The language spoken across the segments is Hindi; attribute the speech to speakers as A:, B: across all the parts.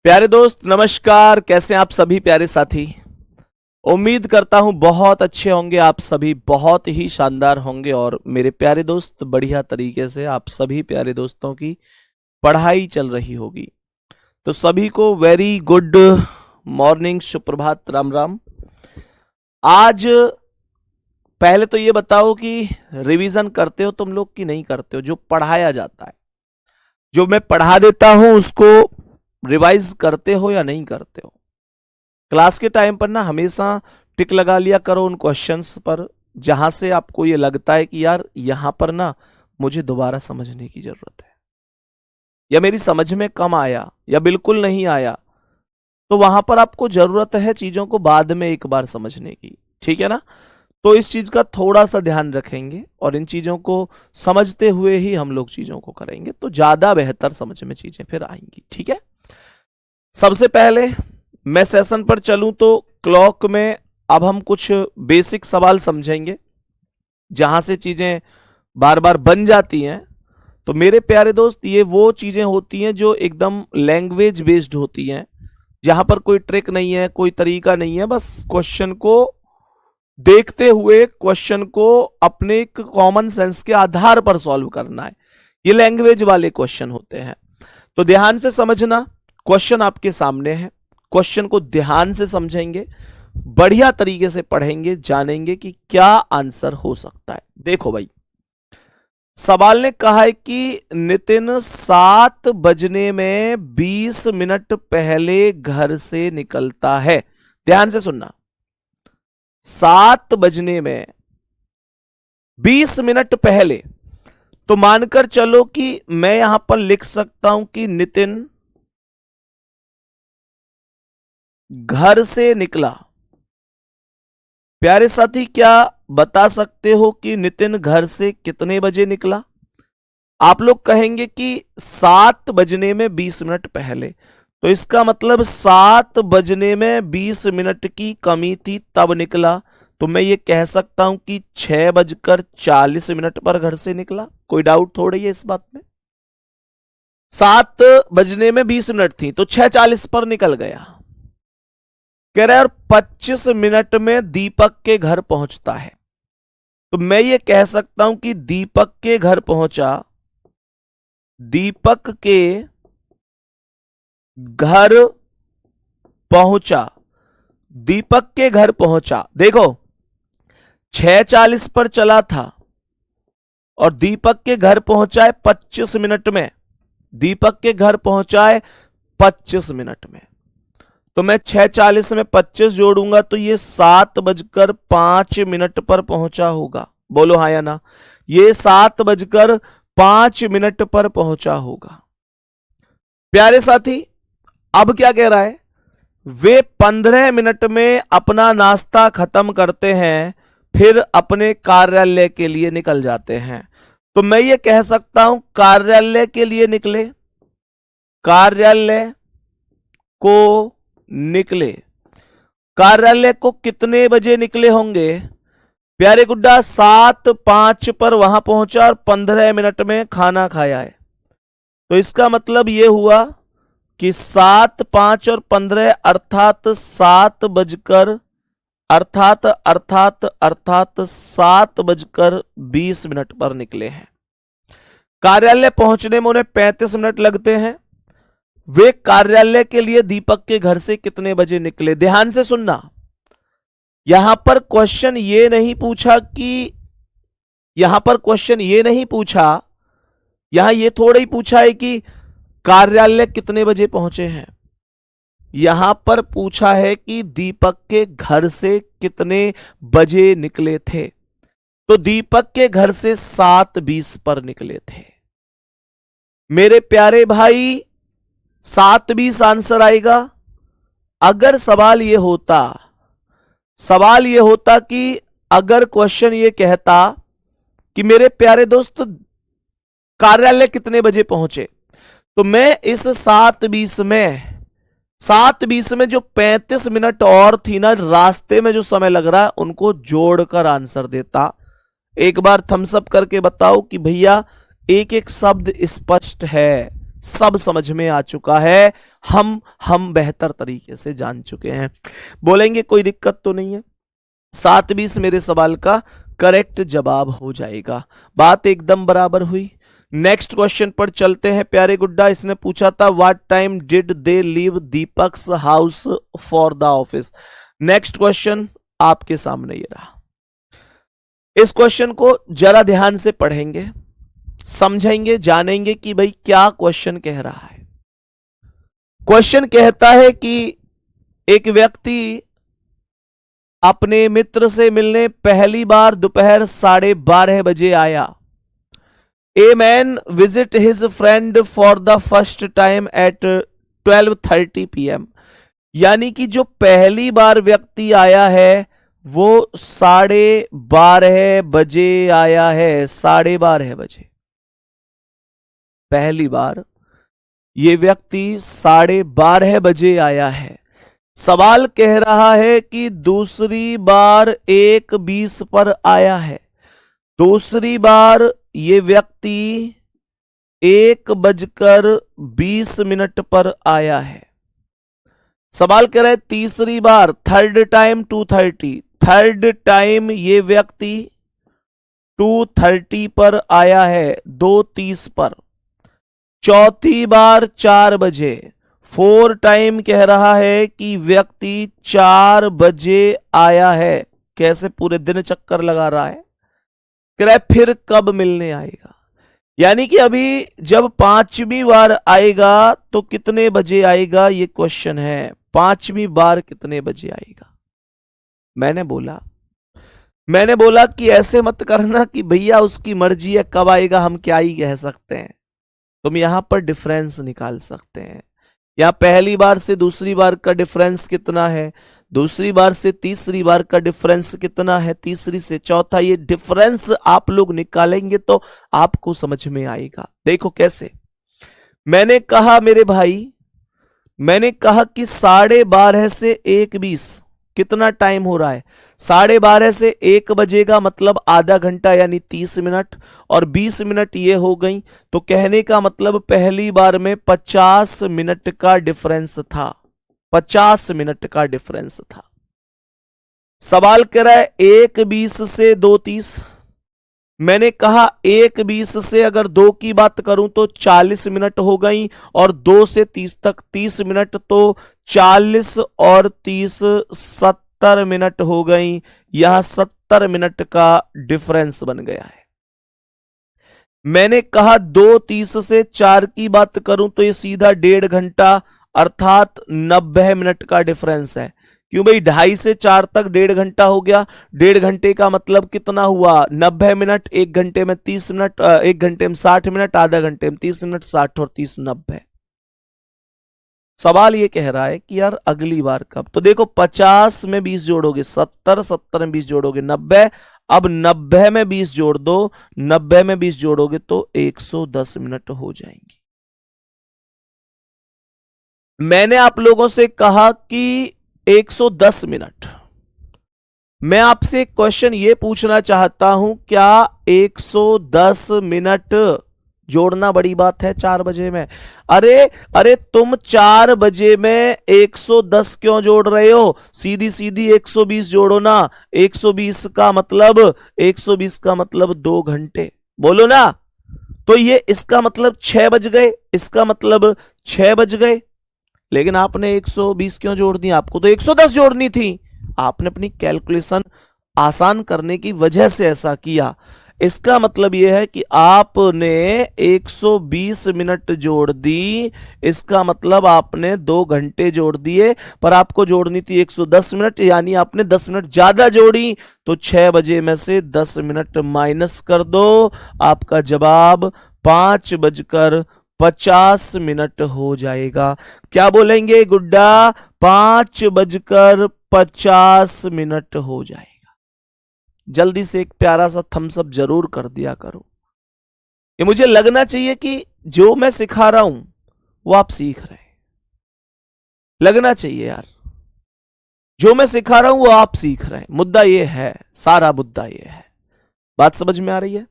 A: प्यारे दोस्त नमस्कार। कैसे हैं आप सभी प्यारे साथी। उम्मीद करता हूं बहुत अच्छे होंगे, आप सभी बहुत ही शानदार होंगे और मेरे प्यारे दोस्त बढ़िया तरीके से आप सभी प्यारे दोस्तों की पढ़ाई चल रही होगी। तो सभी को वेरी गुड मॉर्निंग, सुप्रभात, राम राम। आज पहले तो ये बताओ कि रिवीजन करते हो तुम लोग कि नहीं करते हो। जो पढ़ाया जाता है, जो मैं पढ़ा देता हूं, उसको रिवाइज करते हो या नहीं करते हो। क्लास के टाइम पर ना हमेशा टिक लगा लिया करो उन क्वेश्चंस पर जहां से आपको ये लगता है कि यार यहां पर ना मुझे दोबारा समझने की जरूरत है, या मेरी समझ में कम आया या बिल्कुल नहीं आया। तो वहां पर आपको जरूरत है चीजों को बाद में एक बार समझने की, ठीक है ना। तो इस चीज का थोड़ा सा ध्यान रखेंगे और इन चीजों को समझते हुए ही हम लोग चीजों को करेंगे तो ज्यादा बेहतर समझ में चीजें फिर आएंगी, ठीक है। सबसे पहले मैं सेशन पर चलूं तो क्लॉक में अब हम कुछ बेसिक सवाल समझेंगे जहां से चीजें बार बार बन जाती हैं। तो मेरे प्यारे दोस्त, ये वो चीजें होती हैं जो एकदम लैंग्वेज बेस्ड होती हैं, जहां पर कोई ट्रिक नहीं है, कोई तरीका नहीं है। बस क्वेश्चन को देखते हुए क्वेश्चन को अपने कॉमन सेंस के आधार पर सॉल्व करना है। ये लैंग्वेज वाले क्वेश्चन होते हैं। तो ध्यान से समझना, क्वेश्चन आपके सामने है, क्वेश्चन को ध्यान से समझेंगे, बढ़िया तरीके से पढ़ेंगे, जानेंगे कि क्या आंसर हो सकता है। देखो भाई, सवाल ने कहा है कि नितिन 7 बजने में 20 मिनट पहले घर से निकलता है। ध्यान से सुनना, 7 बजने में 20 मिनट पहले। तो मानकर चलो कि मैं यहां पर लिख सकता हूं कि नितिन घर से निकला। प्यारे साथी, क्या बता सकते हो कि नितिन घर से कितने बजे निकला? आप लोग कहेंगे कि 7 बजने में 20 मिनट पहले, तो इसका मतलब 7 बजने में 20 मिनट की कमी थी तब निकला। तो मैं ये कह सकता हूं कि 6:40 पर घर से निकला। कोई डाउट थोड़ी है इस बात में। 7 बजने में 20 मिनट थी तो 6:40 पर निकल गया। कह रहा है और 25 मिनट में दीपक के घर पहुंचता है। तो मैं ये कह सकता हूं कि दीपक के घर पहुंचा, दीपक के घर पहुंचा, दीपक के घर पहुंचा। देखो 6:40 पर चला था और दीपक के घर पहुंचा है 25 मिनट में। दीपक के घर पहुंचा है 25 मिनट में, तो मैं 6:40 में 25 जोड़ूंगा तो ये 7:05 पर पहुंचा होगा। बोलो हाँ या ना। ये 7:05 पर पहुंचा होगा। प्यारे साथी, अब क्या कह रहा है? वे 15 मिनट में अपना नाश्ता खत्म करते हैं, फिर अपने कार्यालय के लिए निकल जाते हैं। तो मैं ये कह सकता हूं कार्यालय के लिए निकले, कार्यालय को निकले। कार्यालय को कितने बजे निकले होंगे? प्यारे गुड्डा 7:05 पर वहां पहुंचा और 15 मिनट में खाना खाया है। तो इसका मतलब यह हुआ कि 7, 5 और 15 अर्थात 7:20 पर निकले हैं। कार्यालय पहुंचने में उन्हें 35 मिनट लगते हैं। वे कार्यालय के लिए दीपक के घर से कितने बजे निकले? ध्यान से सुनना, यहां पर क्वेश्चन ये नहीं पूछा कि यहां पर क्वेश्चन ये नहीं पूछा, यहां ये थोड़ा ही पूछा है कि कार्यालय कितने बजे पहुंचे हैं। यहां पर पूछा है कि दीपक के घर से कितने बजे निकले थे। तो दीपक के घर से 7:20 पर निकले थे। मेरे प्यारे भाई, 7:20 आंसर आएगा। अगर सवाल यह होता कि अगर क्वेश्चन ये कहता कि मेरे प्यारे दोस्त कार्यालय कितने बजे पहुंचे, तो मैं इस 7:20 में जो 35 मिनट और थी ना, रास्ते में जो समय लग रहा है, उनको जोड़कर आंसर देता। एक बार थम्स अप करके बताओ कि भैया एक एक शब्द स्पष्ट है, सब समझ में आ चुका है, हम बेहतर तरीके से जान चुके हैं। बोलेंगे कोई दिक्कत तो नहीं है, 7-20 मेरे सवाल का करेक्ट जवाब हो जाएगा। बात एकदम बराबर हुई। नेक्स्ट क्वेश्चन पर चलते हैं प्यारे गुड्डा। इसने पूछा था what time did they leave Deepak's house for the office. Next question आपके सामने ये रहा। इस क्वेश्चन को जरा ध्यान से पढ़ेंगे, समझेंगे, जानेंगे कि भाई क्या क्वेश्चन कह रहा है। क्वेश्चन कहता है कि एक व्यक्ति अपने मित्र से मिलने पहली बार दोपहर 12:30 बजे आया। A man visit his friend for the first time at 12:30 PM। यानी कि जो पहली बार व्यक्ति आया है वो 12:30 बजे आया है। 12:30 बजे पहली बार ये व्यक्ति 12:30 बजे आया है। सवाल कह रहा है कि दूसरी बार 1:20 पर आया है। दूसरी बार ये व्यक्ति 1:20 पर आया है। सवाल कह रहा है तीसरी बार, थर्ड टाइम 2:30, थर्ड टाइम ये व्यक्ति 2:30 पर आया है, 2:30 पर। चौथी बार 4 बजे, 4 टाइम कह रहा है कि व्यक्ति 4 बजे आया है। कैसे पूरे दिन चक्कर लगा रहा है। कह रहा है फिर कब मिलने आएगा। यानी कि अभी जब 5वीं बार आएगा तो कितने बजे आएगा, ये क्वेश्चन है। 5वीं बार कितने बजे आएगा। मैंने बोला कि ऐसे मत करना कि भैया उसकी मर्जी है, कब आएगा हम क्या ही कह सकते हैं। तुम यहां पर डिफरेंस निकाल सकते हैं। यहां पहली बार से दूसरी बार का डिफरेंस कितना है, दूसरी बार से तीसरी बार का डिफरेंस कितना है, तीसरी से चौथा। ये डिफरेंस आप लोग निकालेंगे तो आपको समझ में आएगा। देखो कैसे। मैंने कहा मेरे भाई, मैंने कहा कि 12:30 से 1:20 कितना टाइम हो रहा है। 12:30 से 1 बजेगा मतलब आधा घंटा यानी 30 मिनट, और 20 मिनट ये हो गई। तो कहने का मतलब पहली बार में 50 मिनट का डिफरेंस था। 50 मिनट का डिफरेंस था। सवाल कर रहा है 1:20 से 2:30। मैंने कहा 1:20 से अगर 2 की बात करूं तो 40 मिनट हो गई, और 2 से 30 तक 30 मिनट, तो 40 और 30 70 मिनट हो गई। यहां 70 मिनट का डिफरेंस बन गया है। मैंने कहा 2:30 से 4 की बात करूं तो ये सीधा 1.5 घंटा अर्थात 90 मिनट का डिफरेंस है। क्यों भाई, 2:30 से 4 तक 1.5 घंटा हो गया। 1.5 घंटे का मतलब कितना हुआ, 90 मिनट। 1 घंटे में 30 मिनट, 1 घंटे में 60 मिनट, आधा घंटे में 30 मिनट, 60 और 30 90। सवाल ये कह रहा है कि यार अगली बार कब। तो देखो 50 में 20 जोड़ोगे 70, 70 में 20 जोड़ोगे 90। अब 90 में 20 जोड़ दो, 90 में 20 जोड़ोगे तो 110 मिनट हो जाएंगी। मैंने आप लोगों से कहा कि 110 मिनट। मैं आपसे एक क्वेश्चन ये पूछना चाहता हूं, क्या 110 मिनट जोड़ना बड़ी बात है 4 बजे में? अरे तुम 4 बजे में 110 क्यों जोड़ रहे हो? सीधी सीधी 120 जोड़ो ना। 120 का मतलब 2 घंटे, बोलो ना। तो ये इसका मतलब 6 बज गए, इसका मतलब 6 बज गए। लेकिन आपने 120 क्यों जोड़ दी? आपको तो 110 जोड़नी थी। आपने अपनी कैलकुलेशन आसान करने की वजह से ऐसा किया। इसका मतलब यह है कि आपने 120 मिनट जोड़ दी, इसका मतलब आपने 2 घंटे जोड़ दिए, पर आपको जोड़नी थी 110 मिनट, यानी आपने 10 मिनट ज्यादा जोड़ी। तो 6 बजे में से 10 मिनट माइनस कर दो, आपका जवाब 5:50 मिनट हो जाएगा। क्या बोलेंगे गुड्डा? 5:50 मिनट हो जाएगा। जल्दी से एक प्यारा सा थम्स अप जरूर कर दिया करो। ये मुझे लगना चाहिए कि जो मैं सिखा रहा हूं वो आप सीख रहे हैं। लगना चाहिए यार, जो मैं सिखा रहा हूं वो आप सीख रहे हैं। मुद्दा ये है, सारा मुद्दा ये है। बात समझ में आ रही है?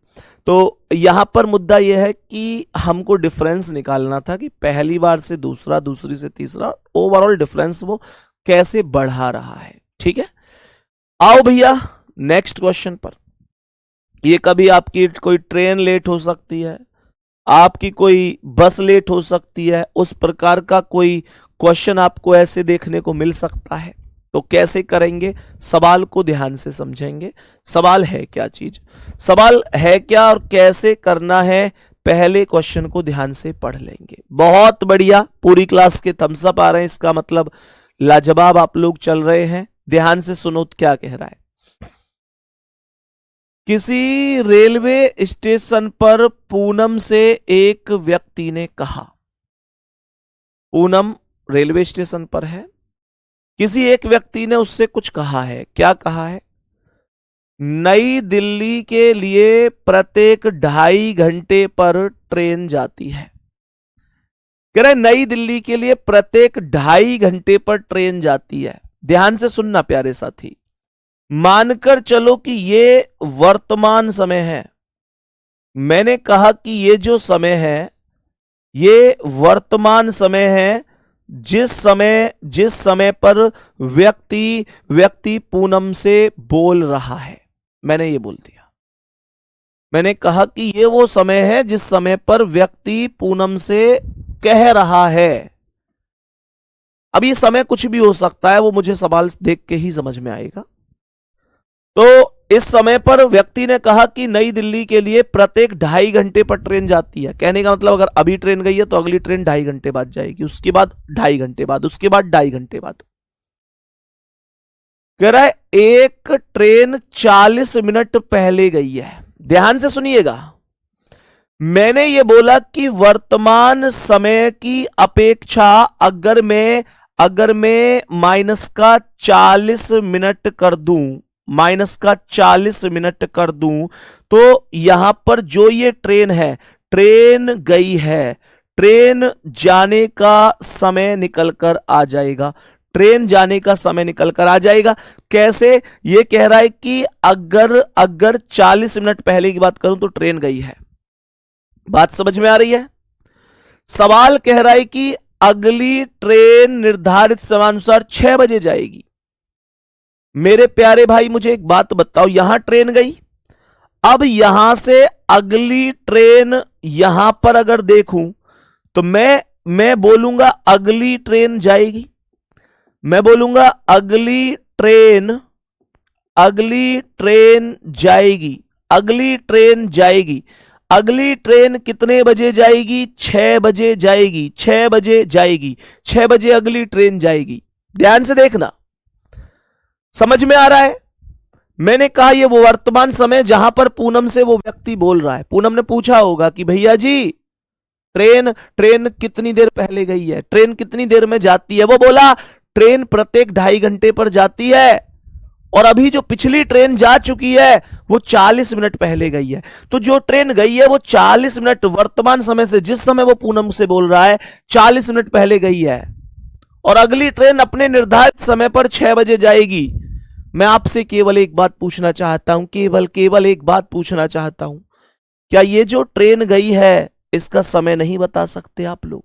A: तो यहां पर मुद्दा यह है कि हमको डिफरेंस निकालना था कि पहली बार से दूसरा, दूसरी से तीसरा, ओवरऑल डिफरेंस वो कैसे बढ़ा रहा है। ठीक है, आओ भैया नेक्स्ट क्वेश्चन पर। ये कभी आपकी कोई ट्रेन लेट हो सकती है, आपकी कोई बस लेट हो सकती है, उस प्रकार का कोई क्वेश्चन आपको ऐसे देखने को मिल सकता है। तो कैसे करेंगे, सवाल को ध्यान से समझेंगे। सवाल है क्या चीज, सवाल है क्या और कैसे करना है, पहले क्वेश्चन को ध्यान से पढ़ लेंगे। बहुत बढ़िया, पूरी क्लास के थम्स अप आ रहे हैं, इसका मतलब लाजवाब आप लोग चल रहे हैं। ध्यान से सुनो क्या कह रहा है। किसी रेलवे स्टेशन पर पूनम से एक व्यक्ति ने कहा, पूनम रेलवे स्टेशन पर है, किसी एक व्यक्ति ने उससे कुछ कहा है। क्या कहा है? नई दिल्ली के लिए प्रत्येक 2.5 घंटे पर ट्रेन जाती है। कह रहे नई दिल्ली के लिए प्रत्येक 2.5 घंटे पर ट्रेन जाती है। ध्यान से सुनना प्यारे साथी, मानकर चलो कि ये वर्तमान समय है। मैंने कहा कि ये जो समय है ये वर्तमान समय है, जिस समय पर व्यक्ति पूनम से बोल रहा है। मैंने ये बोल दिया, मैंने कहा कि ये वो समय है जिस समय पर व्यक्ति पूनम से कह रहा है। अब ये समय कुछ भी हो सकता है, वो मुझे सवाल देख के ही समझ में आएगा। तो इस समय पर व्यक्ति ने कहा कि नई दिल्ली के लिए प्रत्येक 2.5 घंटे पर ट्रेन जाती है। कहने का मतलब अगर अभी ट्रेन गई है तो अगली ट्रेन 2.5 घंटे बाद जाएगी, उसके बाद 2.5 घंटे बाद, उसके बाद 2.5 घंटे बाद। कह रहा है एक ट्रेन 40 मिनट पहले गई है। ध्यान से सुनिएगा, मैंने ये बोला कि वर्तमान समय की अपेक्षा अगर मैं माइनस का 40 मिनट कर दूं, माइनस का 40 मिनट कर दूं, तो यहां पर जो ये ट्रेन है, ट्रेन गई है, ट्रेन जाने का समय निकल कर आ जाएगा, ट्रेन जाने का समय निकल कर आ जाएगा। कैसे? ये कह रहा है कि अगर 40 मिनट पहले की बात करूं तो ट्रेन गई है। बात समझ में आ रही है? सवाल कह रहा है कि अगली ट्रेन निर्धारित समयानुसार 6 बजे जाएगी। मेरे प्यारे भाई मुझे एक बात बताओ, यहां ट्रेन गई, अब यहां से अगली ट्रेन यहां पर अगर देखूं तो मैं बोलूंगा अगली ट्रेन जाएगी, मैं बोलूंगा अगली ट्रेन जाएगी, अगली ट्रेन जाएगी। अगली ट्रेन कितने बजे जाएगी? 6 बजे जाएगी, 6 बजे जाएगी, 6 बजे अगली ट्रेन जाएगी। ध्यान से देखना, समझ में आ रहा है? मैंने कहा ये वो वर्तमान समय जहां पर पूनम से वो व्यक्ति बोल रहा है। पूनम ने पूछा होगा कि भैया जी ट्रेन कितनी देर पहले गई है, ट्रेन कितनी देर में जाती है। वो बोला ट्रेन प्रत्येक 2.5 घंटे पर जाती है और अभी जो पिछली ट्रेन जा चुकी है वो 40 मिनट पहले गई है। तो जो ट्रेन गई है वो 40 मिनट वर्तमान समय से, जिस समय वो पूनम से बोल रहा है, 40 मिनट पहले गई है और अगली ट्रेन अपने निर्धारित समय पर 6 बजे जाएगी। मैं आपसे केवल एक बात पूछना चाहता हूं, केवल एक बात पूछना चाहता हूं, क्या ये जो ट्रेन गई है इसका समय नहीं बता सकते आप लोग?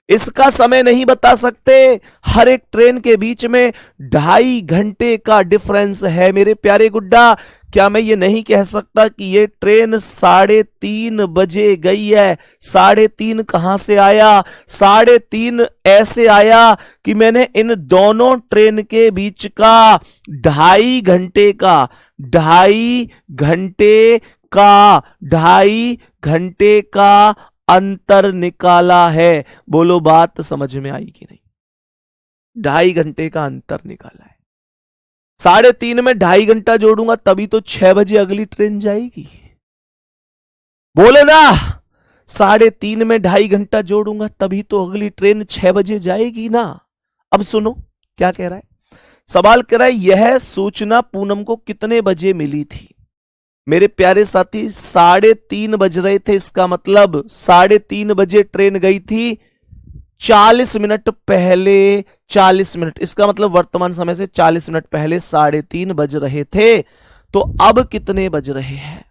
A: इसका समय नहीं बता सकते? हर एक ट्रेन के बीच में 2.5 घंटे का डिफरेंस है मेरे प्यारे गुड्डा। क्या मैं ये नहीं कह सकता कि ये ट्रेन 3:30 बजे गई है? 3:30 कहां से आया? 3:30 ऐसे आया कि मैंने इन दोनों ट्रेन के बीच का 2.5 घंटे का 2.5 घंटे का अंतर निकाला है। बोलो बात समझ में आई कि नहीं? 2.5 घंटे का अंतर निकाला है। 3:30 में 2.5 घंटा जोड़ूंगा तभी तो 6 बजे अगली ट्रेन जाएगी। बोले ना, 3:30 में 2.5 घंटा जोड़ूंगा तभी तो अगली ट्रेन 6 बजे जाएगी ना। अब सुनो क्या कह रहा है। सवाल कह रहा है यह सूचना पूनम को कितने बजे मिली थी? मेरे प्यारे साथी 3:30 बज रहे थे, इसका मतलब 3:30 बजे ट्रेन गई थी, 40 मिनट पहले, 40 मिनट, इसका मतलब वर्तमान समय से 40 मिनट पहले 3:30 बज रहे थे। तो अब कितने बज रहे हैं?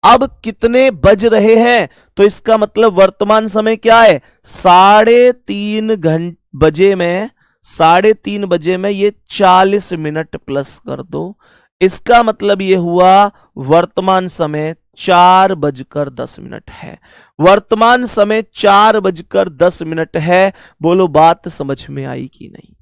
A: अब कितने बज रहे हैं, तो इसका मतलब वर्तमान समय क्या है, 3:30 बजे में, 3:30 में ये 40 मिनट प्लस कर दो। इसका मतलब ये हुआ वर्तमान समय 4:10 है। वर्तमान समय 4:10 है। बोलो बात समझ में आई कि नहीं?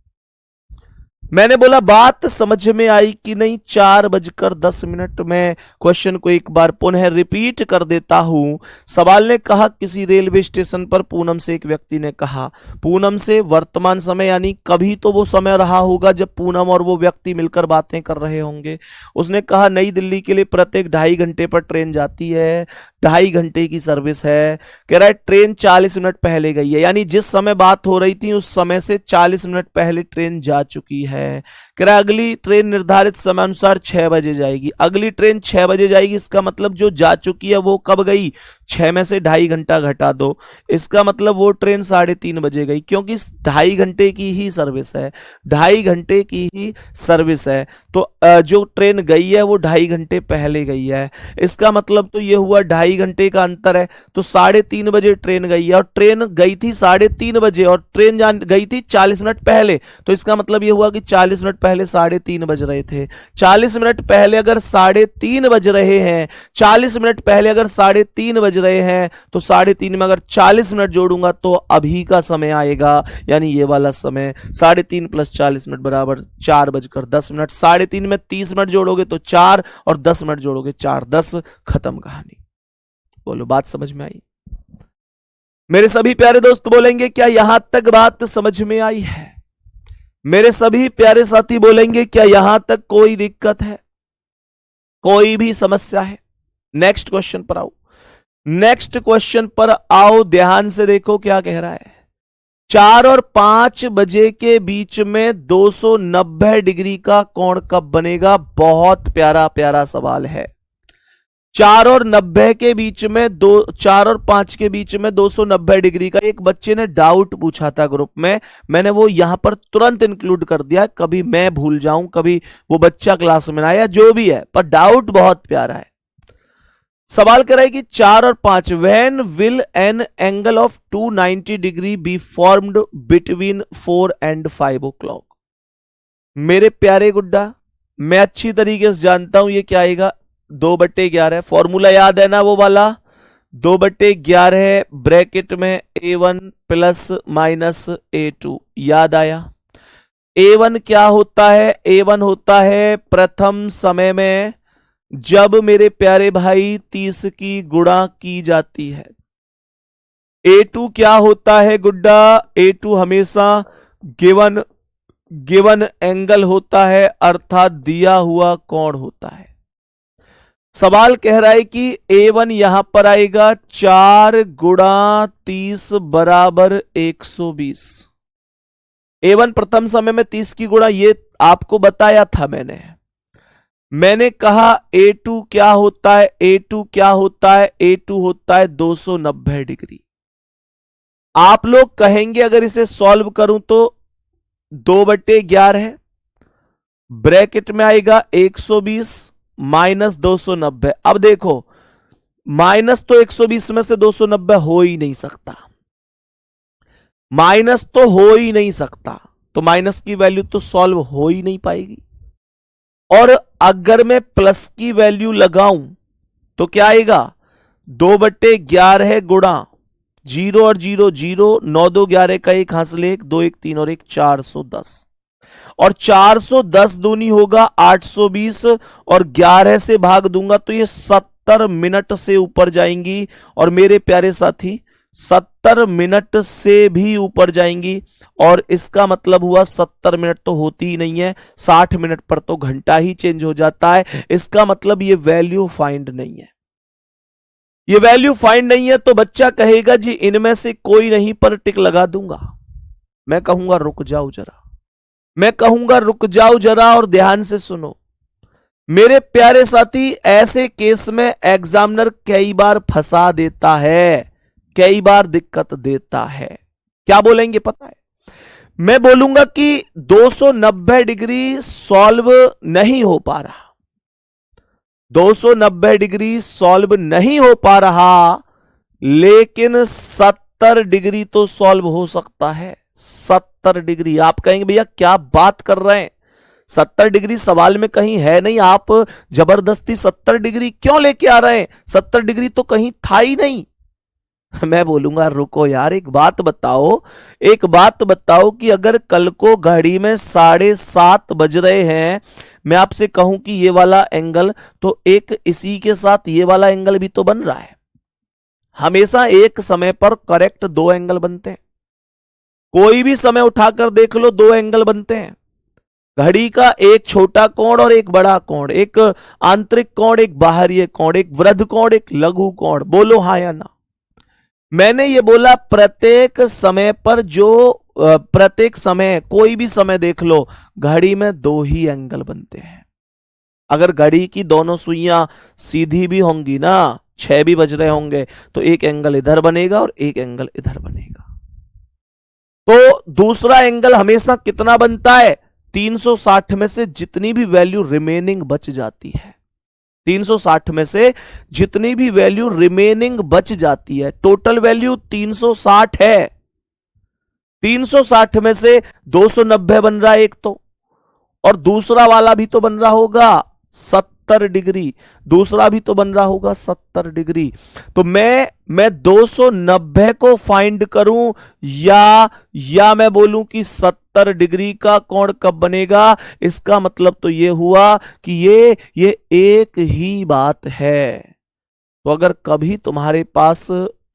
A: मैंने बोला बात समझ में आई कि नहीं? 4:10 में क्वेश्चन को एक बार पुनः रिपीट कर देता हूं। सवाल ने कहा किसी रेलवे स्टेशन पर पूनम से एक व्यक्ति ने कहा, पूनम से वर्तमान समय यानी कभी तो वो समय रहा होगा जब पूनम और वो व्यक्ति मिलकर बातें कर रहे होंगे। उसने कहा नई दिल्ली के लिए प्रत्येक 2.5 घंटे पर ट्रेन जाती है, 2.5 घंटे की सर्विस है। कह रहा है ट्रेन 40 मिनट पहले गई है, यानी जिस समय बात हो रही थी उस समय से 40 मिनट पहले ट्रेन जा चुकी है। कह रहा अगली ट्रेन निर्धारित समय अनुसार 6 बजे जाएगी। अगली ट्रेन 6 बजे जाएगी, इसका मतलब जो जा चुकी है वो कब गई, 6 में से 2.5 घंटा घटा दो, इसका मतलब वो ट्रेन 3:30 बजे गई, क्योंकि 2.5 घंटे की ही सर्विस है, 2.5 घंटे की ही सर्विस है। तो जो ट्रेन गई है वो 2.5 घंटे पहले गई है। इसका मतलब तो ये हुआ 2.5 घंटे का अंतर है। तो 3:30 बजे ट्रेन गई है, और ट्रेन गई थी 3:30 बजे, और ट्रेन गई थी 40 मिनट पहले। तो इसका मतलब ये हुआ कि 40 मिनट पहले 3:30 बज रहे थे। 40 मिनट पहले अगर 3:30 बज रहे हैं, 40 मिनट पहले अगर 3:30 बज रहे हैं, तो 3:30 में अगर 40 मिनट जोड़ूंगा तो अभी का समय आएगा, यानी ये वाला समय 3:30 + 40 मिनट बराबर 4:10। 3:30 में 30 मिनट जोड़ोगे तो 4, और 10 मिनट जोड़ोगे 4, 10, खत्म कहानी। बोलो बात समझ में आई? मेरे सभी प्यारे दोस्त बोलेंगे क्या यहां तक बात समझ में आई है? मेरे सभी प्यारे साथी बोलेंगे क्या यहां तक कोई दिक्कत है, कोई भी समस्या है? नेक्स्ट क्वेश्चन पर आओ, नेक्स्ट क्वेश्चन पर आओ, ध्यान से देखो क्या कह रहा है। 4 और 5 बजे के बीच में 290 डिग्री का कोण कब बनेगा? बहुत प्यारा प्यारा सवाल है। 4 और 90 के बीच में 4 और 5 के बीच में 290 डिग्री का एक बच्चे ने डाउट पूछा था ग्रुप में, मैंने वो यहां पर तुरंत इंक्लूड कर दिया। कभी मैं भूल जाऊं, कभी वो बच्चा क्लास में आया, जो भी है, पर डाउट बहुत प्यारा है। सवाल कर रहा है कि 4 और 5, when will an angle of 290 degree be formed between 4 and 5 o'clock? मेरे प्यारे गुड्डा, मैं अच्छी तरीके से जानता हूं ये क्या आएगा, 2/11। फॉर्मूला याद है ना वो वाला, 2/11 ब्रैकेट में A1 ± A2, याद आया? A1 क्या होता है? A1 होता है प्रथम समय में जब मेरे प्यारे भाई 30 की गुणा की जाती है। A2 क्या होता है गुड्डा? A2 हमेशा गिवन एंगल होता है, अर्थात दिया हुआ कोण होता है। सवाल कह रहा है कि A1 यहां पर आएगा 4 × 30 = 120। A1 प्रथम समय में 30 की गुणा, ये आपको बताया था मैंने कहा A2 क्या होता है? A2 क्या होता है? A2 होता है 290 डिग्री। आप लोग कहेंगे अगर इसे सॉल्व करूं तो 2/11 है, ब्रैकेट में आएगा 120 - 290। अब देखो, माइनस तो 120 में से 290 हो ही नहीं सकता, माइनस तो हो ही नहीं सकता, तो माइनस की वैल्यू तो सॉल्व हो ही नहीं पाएगी। और अगर मैं प्लस की वैल्यू लगाऊं तो क्या आएगा? 2/11 गुणा 0 और 0 0, 9 2 11 का 1 हासिल 1, 2 1 3 और 1 410, और 410 दूनी होगा 820, और 11 से भाग दूंगा तो ये 70 मिनट से ऊपर जाएंगी। और मेरे प्यारे साथी 70 मिनट से भी ऊपर जाएंगी, और इसका मतलब हुआ 70 मिनट तो होती ही नहीं है, 60 मिनट पर तो घंटा ही चेंज हो जाता है। इसका मतलब ये वैल्यू फाइंड नहीं है, ये वैल्यू फाइंड नहीं है। तो बच्चा कहेगा जी इनमें से कोई नहीं, पर टिक लगा दूंगा। मैं कहूंगा रुक जाओ जरा, मैं कहूंगा रुक जाओ जरा और ध्यान से सुनो। मेरे प्यारे साथी, ऐसे केस में एग्जामिनर कई बार फंसा देता है, कई बार दिक्कत देता है। क्या बोलेंगे पता है? मैं बोलूंगा कि 290 डिग्री सॉल्व नहीं हो पा रहा, 290 डिग्री सॉल्व नहीं हो पा रहा, लेकिन 70 डिग्री तो सॉल्व हो सकता है। 70 डिग्री। आप कहेंगे भैया क्या बात कर रहे हैं, 70 डिग्री सवाल में कहीं है नहीं, आप जबरदस्ती 70 डिग्री क्यों लेके आ रहे हैं, 70 डिग्री तो कहीं था ही नहीं। मैं बोलूंगा रुको यार, एक बात बताओ कि अगर कल को घड़ी में 7:30 बज रहे हैं, मैं आपसे कहूं कि ये वाला एंगल, तो एक इसी के साथ ये वाला एंगल भी तो बन रहा है। हमेशा एक समय पर करेक्ट 2 एंगल बनते हैं। कोई भी समय उठाकर देख लो, 2 एंगल बनते हैं। घड़ी का एक छोटा कोण और एक बड़ा कोण, एक आंतरिक कोण, एक बाहरी कोण, एक वृद्ध कोण, एक लघु कोण। बोलो हाँ या ना। मैंने ये बोला प्रत्येक समय पर प्रत्येक समय, कोई भी समय देख लो, घड़ी में 2 ही एंगल बनते हैं। अगर घड़ी की दोनों सुइयां सीधी भी होंगी ना, 6 भी बज रहे होंगे, तो एक एंगल इधर बनेगा और एक एंगल इधर बनेगा। तो दूसरा एंगल हमेशा कितना बनता है, 360 में से जितनी भी वैल्यू रिमेनिंग बच जाती है, 360 में से जितनी भी वैल्यू रिमेनिंग बच जाती है, टोटल वैल्यू 360 है। 360 में से 290 बन रहा है एक तो, और दूसरा वाला भी तो बन रहा होगा 70 डिग्री, दूसरा भी तो बन रहा होगा 70 डिग्री। तो मैं 290 को फाइंड करूं या मैं बोलूं कि 70 डिग्री का कोण कब बनेगा, इसका मतलब तो ये हुआ कि ये एक ही बात है। तो अगर कभी तुम्हारे पास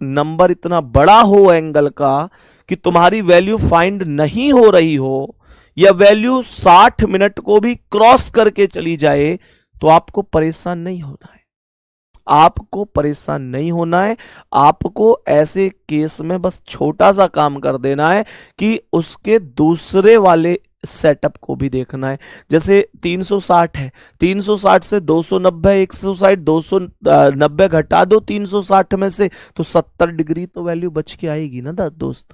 A: नंबर इतना बड़ा हो एंगल का कि तुम्हारी वैल्यू फाइंड नहीं हो रही हो, या वैल्यू 60 मिनट को भी क्रॉस करके चली जाए, तो आपको परेशान नहीं होना है। आपको परेशान नहीं होना है। आपको ऐसे केस में बस छोटा सा काम कर देना है कि उसके दूसरे वाले सेटअप को भी देखना है। जैसे 360 है, 360 से 290, 160, 290 घटा दो 360 में से, तो 70 डिग्री तो वैल्यू बच के आएगी ना दोस्त।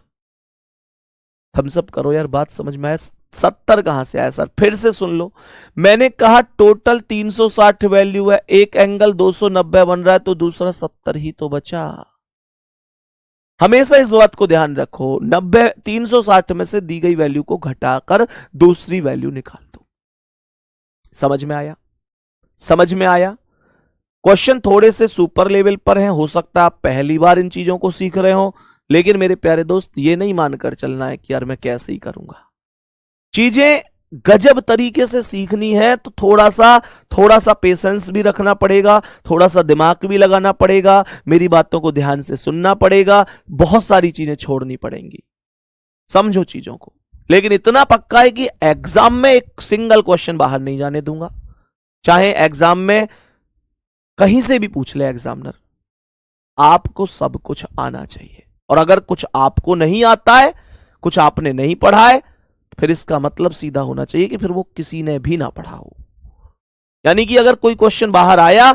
A: थम्सअप करो यार, बात समझ में आया। 70 कहां से आया सर, फिर से सुन लो। मैंने कहा टोटल 360 वैल्यू है, एक एंगल 290 बन रहा है, तो दूसरा 70 ही तो बचा। हमेशा इस बात को ध्यान रखो, 360 में से दी गई वैल्यू को घटाकर दूसरी वैल्यू निकाल दो। समझ में आया? समझ में आया? क्वेश्चन थोड़े से सुपर लेवल पर हैं, हो सकता है आप पहली बार इन चीजों को सीख रहे हो, लेकिन मेरे प्यारे दोस्त ये नहीं मानकर चलना है कि यार मैं कैसे ही करूंगा। चीजें गजब तरीके से सीखनी है तो थोड़ा सा पेशेंस भी रखना पड़ेगा, थोड़ा सा दिमाग भी लगाना पड़ेगा, मेरी बातों को ध्यान से सुनना पड़ेगा, बहुत सारी चीजें छोड़नी पड़ेंगी। समझो चीजों को। लेकिन इतना पक्का है कि एग्जाम में एक सिंगल क्वेश्चन बाहर नहीं जाने दूंगा, चाहे एग्जाम में कहीं से भी पूछ ले एग्जामिनर। आपको सब कुछ आना चाहिए, और अगर कुछ आपको नहीं आता है, कुछ आपने नहीं पढ़ा है, फिर इसका मतलब सीधा होना चाहिए कि फिर वो किसी ने भी ना पढ़ा हो। यानी कि अगर कोई क्वेश्चन बाहर आया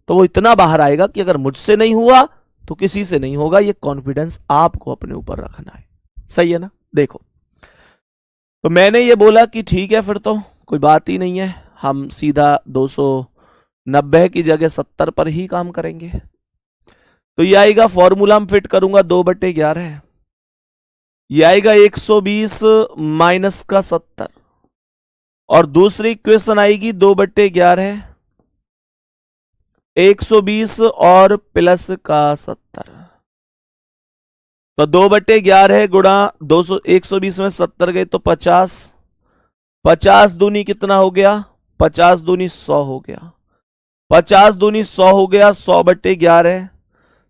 A: तो वो इतना बाहर आएगा कि अगर मुझसे नहीं हुआ तो किसी से नहीं होगा। ये कॉन्फिडेंस आपको अपने ऊपर रखना है। सही है ना? देखो, तो मैंने ये बोला कि ठीक है, फिर तो कोई बात ही नहीं है, हम सीधा 290 की जगह 70 पर ही काम करेंगे। तो ये आएगा, फॉर्मूला में फिट करूंगा 2/11, ये आएगा 120 माइनस का 70, और दूसरी इक्वेशन आएगी 2/11, 120 और प्लस का 70। तो 2/11 गुणा 200, 120 में 70 गए तो 50, 50 दूनी कितना हो गया, 50 दूनी 100 हो गया, 50 दूनी 100 हो गया, 100/11,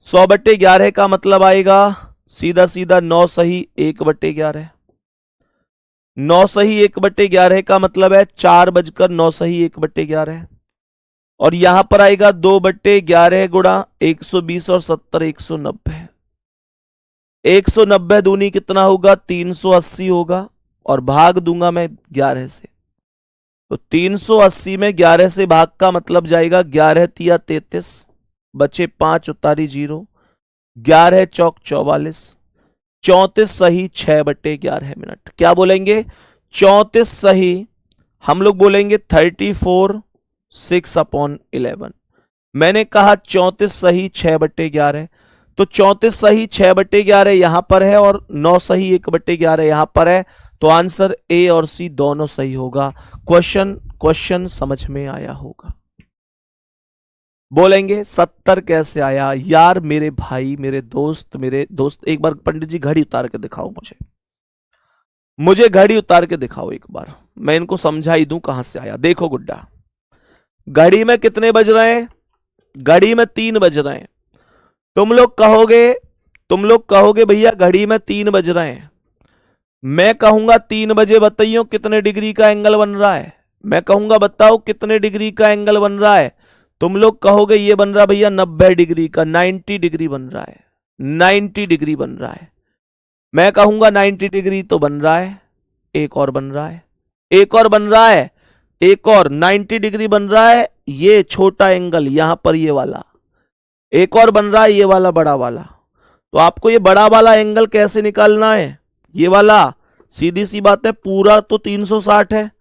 A: 100/11 का मतलब आएगा सीधा सीधा 9 सही 1/11, 9 सही 1/11 का मतलब है 4:09 सही 1/11, और यहां पर आएगा 2/11 गुणा 120 और 70 190, 190 दूनी कितना होगा 380 होगा, और भाग दूंगा मैं 11 से, तो 380 में 11 से भाग का मतलब जाएगा 11 तिया 33, बचे 5 उतारी 0, 11 चौक 44, 34 सही 6/11 मिनट। क्या बोलेंगे? 34 सही, हम लोग बोलेंगे 34 6/11। मैंने कहा 34 सही 6/11, तो 34 सही 6/11 यहां पर है और 9 सही 1/11 यहां पर है, तो आंसर ए और सी दोनों सही होगा। क्वेश्चन समझ में आया होगा। बोलेंगे 70 कैसे आया यार? मेरे भाई, मेरे दोस्त, एक बार पंडित जी घड़ी उतार के दिखाओ मुझे घड़ी उतार के दिखाओ एक बार, मैं इनको समझाई दूं कहां से आया। देखो गुड्डा, घड़ी में कितने बज रहे हैं? घड़ी में 3 बज रहे हैं। तुम लोग कहोगे भैया घड़ी में 3 बज रहे हैं। मैं कहूंगा 3 बजे बताइयो कितने डिग्री का एंगल बन रहा है। मैं कहूंगा बताओ कितने डिग्री का एंगल बन रहा है। तुम लोग कहोगे ये बन रहा भैया 90 डिग्री का, 90 डिग्री बन रहा है, 90 डिग्री बन रहा है। मैं कहूंगा 90 डिग्री तो बन रहा है, एक और बन रहा है, एक और बन रहा है, एक और 90 डिग्री बन रहा है। ये छोटा एंगल यहां पर ये वाला, एक और बन रहा है ये वाला बड़ा वाला। तो आपको ये बड़ा वाला एंगल कैसे निकालना है? ये वाला सीधी सी बात है, पूरा तो 360 है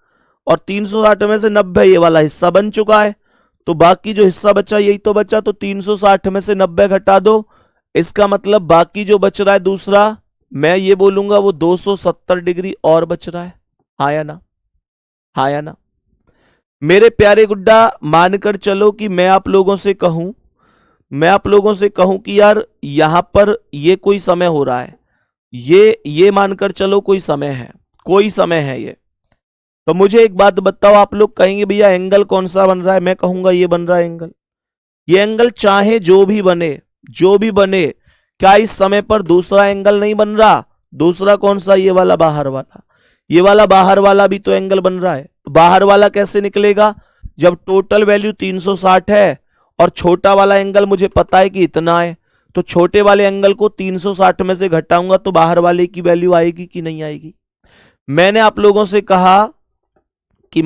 A: और 360 में से 90 ये वाला हिस्सा बन चुका है, तो बाकी जो हिस्सा बचा यही तो बचा। तो 360 में से 90 घटा दो, इसका मतलब बाकी जो बच रहा है दूसरा, मैं ये बोलूंगा वो 270 डिग्री और बच रहा है। हाँ या ना? हाँ या ना? मेरे प्यारे गुड्डा, मानकर चलो कि मैं आप लोगों से कहूं कि यार यहां पर ये कोई समय हो रहा है, ये मानकर चलो कोई समय है ये। तो मुझे एक बात बताओ, आप लोग कहेंगे भैया एंगल कौन सा बन रहा है? मैं कहूंगा ये बन रहा है एंगल। ये एंगल चाहे जो भी बने, क्या इस समय पर दूसरा एंगल नहीं बन रहा? दूसरा कौन सा? ये वाला बाहर वाला। ये वाला बाहर वाला भी तो एंगल बन रहा है। बाहर वाला कैसे निकलेगा? जब टोटल वैल्यू 360 है और छोटा वाला एंगल मुझे पता है कि इतना है, तो छोटे वाले एंगल को 360 में से घटाऊंगा तो बाहर वाले की वैल्यू आएगी कि नहीं आएगी? मैंने आप लोगों से कहा कि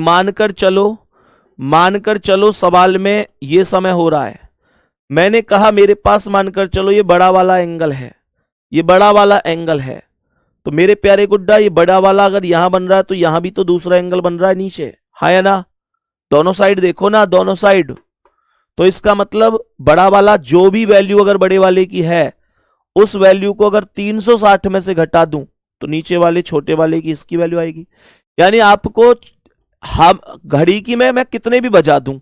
A: मानकर चलो सवाल में ये समय हो रहा है। मैंने कहा मेरे पास मानकर चलो ये बड़ा वाला एंगल है, ये बड़ा वाला एंगल है। तो मेरे प्यारे गुड्डा, ये बड़ा वाला अगर यहां बन रहा है तो यहां भी तो दूसरा एंगल बन रहा है नीचे। हाँ या ना? दोनों साइड देखो ना, दोनों साइड। तो इसका मतलब बड़ा वाला जो भी वैल्यू अगर बड़े वाले की है, उस वैल्यू को अगर 360 में से घटा दूं तो नीचे वाले छोटे वाले की इसकी वैल्यू आएगी। यानी आपको हम घड़ी की मैं कितने भी बजा दूं,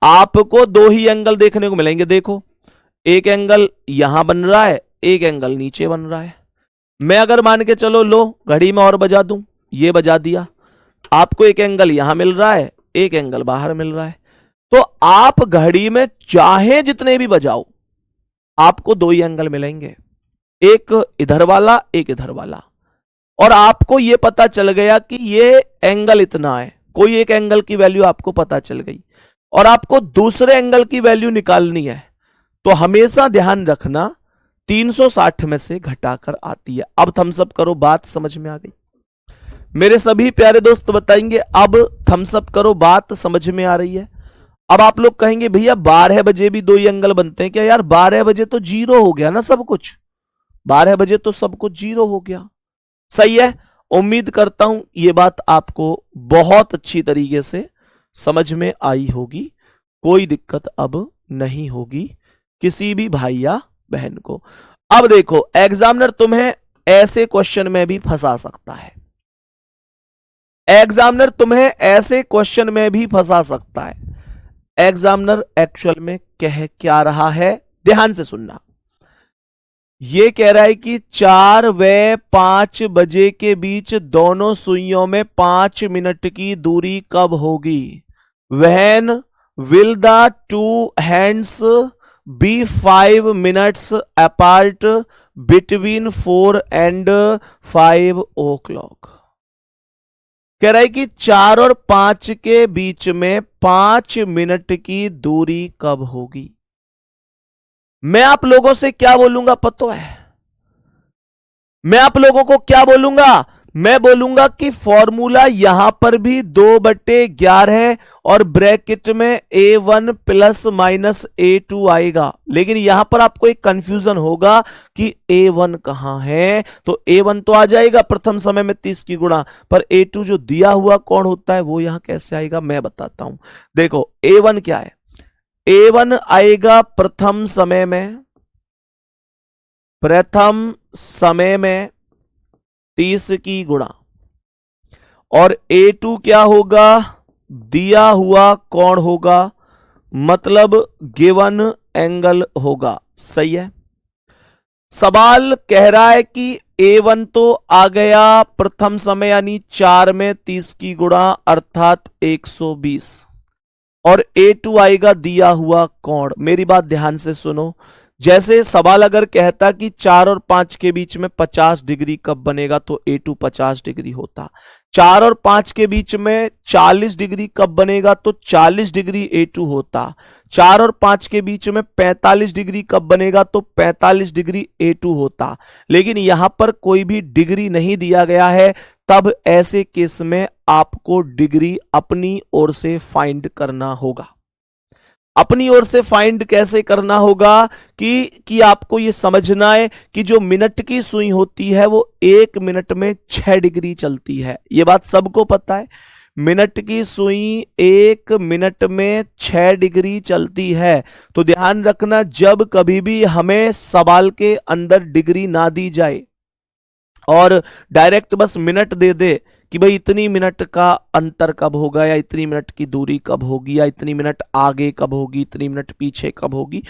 A: आपको दो ही एंगल देखने को मिलेंगे। देखो, एक एंगल यहां बन रहा है, एक एंगल नीचे बन रहा है। मैं अगर मान के चलो लो घड़ी में और बजा दूं, ये बजा दिया, आपको एक एंगल यहां मिल रहा है, एक एंगल बाहर मिल रहा है। तो आप घड़ी में चाहे जितने भी बजाओ, आपको दो ही एंगल मिलेंगे, एक इधर वाला, एक इधर वाला। और आपको यह पता चल गया कि ये एंगल इतना है, कोई एक एंगल की वैल्यू आपको पता चल गई और आपको दूसरे एंगल की वैल्यू निकालनी है। तो हमेशा ध्यान रखना 360 में से घटाकर आती है। अब थम्स अप करो, बात समझ में आ गई? मेरे सभी प्यारे दोस्त बताएंगे, अब थम्स अप करो, बात समझ में आ रही है? अब आप लोग कहेंगे भैया 12 बजे भी दो ही एंगल बनते हैं क्या? यार 12 बजे तो जीरो हो गया ना सब कुछ, 12 बजे तो सब कुछ जीरो हो गया। सही है, उम्मीद करता हूं ये बात आपको बहुत अच्छी तरीके से समझ में आई होगी, कोई दिक्कत अब नहीं होगी किसी भी भाई या बहन को। अब देखो, एग्जामिनर तुम्हें ऐसे क्वेश्चन में भी फंसा सकता है, एग्जामिनर तुम्हें ऐसे क्वेश्चन में भी फंसा सकता है। एग्जामिनर एक्चुअल में कह क्या रहा है, ध्यान से सुनना। ये कह रहा है कि 4 व 5 बजे के बीच दोनों सुइयों में 5 मिनट की दूरी कब होगी? When will the two hands be 5 minutes apart between 4 and 5 o'clock? कह रहा है कि 4 और 5 के बीच में 5 मिनट की दूरी कब होगी? मैं आप लोगों से क्या बोलूंगा पता है? मैं आप लोगों को क्या बोलूंगा? मैं बोलूंगा कि फॉर्मूला यहां पर भी 2/11 है और ब्रैकेट में a1 प्लस माइनस a2 आएगा, लेकिन यहां पर आपको एक कंफ्यूजन होगा कि a1 कहां है। तो a1 तो आ जाएगा प्रथम समय में 30 की गुणा, पर a2 जो दिया हुआ कौन होता है वो यहां कैसे आएगा मैं बताता हूं। देखो a1 क्या है, a1 आएगा प्रथम समय में 30 की गुणा, और a2 क्या होगा, दिया हुआ कोण होगा, मतलब गिवन एंगल होगा। सही है। सवाल कह रहा है कि a1 तो आ गया प्रथम समय यानी 4 में 30 की गुणा अर्थात 120, और a2 आएगा दिया हुआ कोण। मेरी बात ध्यान से सुनो, जैसे सवाल अगर कहता कि 4 और 5 के बीच में 50 डिग्री कब बनेगा तो a2 50 डिग्री होता। 4 और 5 के बीच में 40 डिग्री कब बनेगा तो 40 डिग्री a2 होता। 4 और 5 के बीच में 45 डिग्री कब बनेगा तो 45 डिग्री a2 होता। लेकिन यहां पर कोई भी डिग्री नहीं दिया गया है, तब ऐसे केस में आपको डिग्री अपनी ओर से फाइंड करना होगा। अपनी ओर से फाइंड कैसे करना होगा कि आपको यह समझना है कि जो मिनट की सुई होती है वो 1 मिनट में 6 डिग्री चलती है। यह बात सबको पता है। मिनट की सुई 1 मिनट में 6 डिग्री चलती है। तो ध्यान रखना, जब कभी भी हमें सवाल के अंदर डिग्री ना दी जाए और डायरेक्ट बस मिनट दे दे कि भाई इतनी मिनट का अंतर कब होगा, या इतनी मिनट की दूरी कब होगी, या इतनी मिनट आगे कब होगी, इतनी मिनट पीछे कब होगी,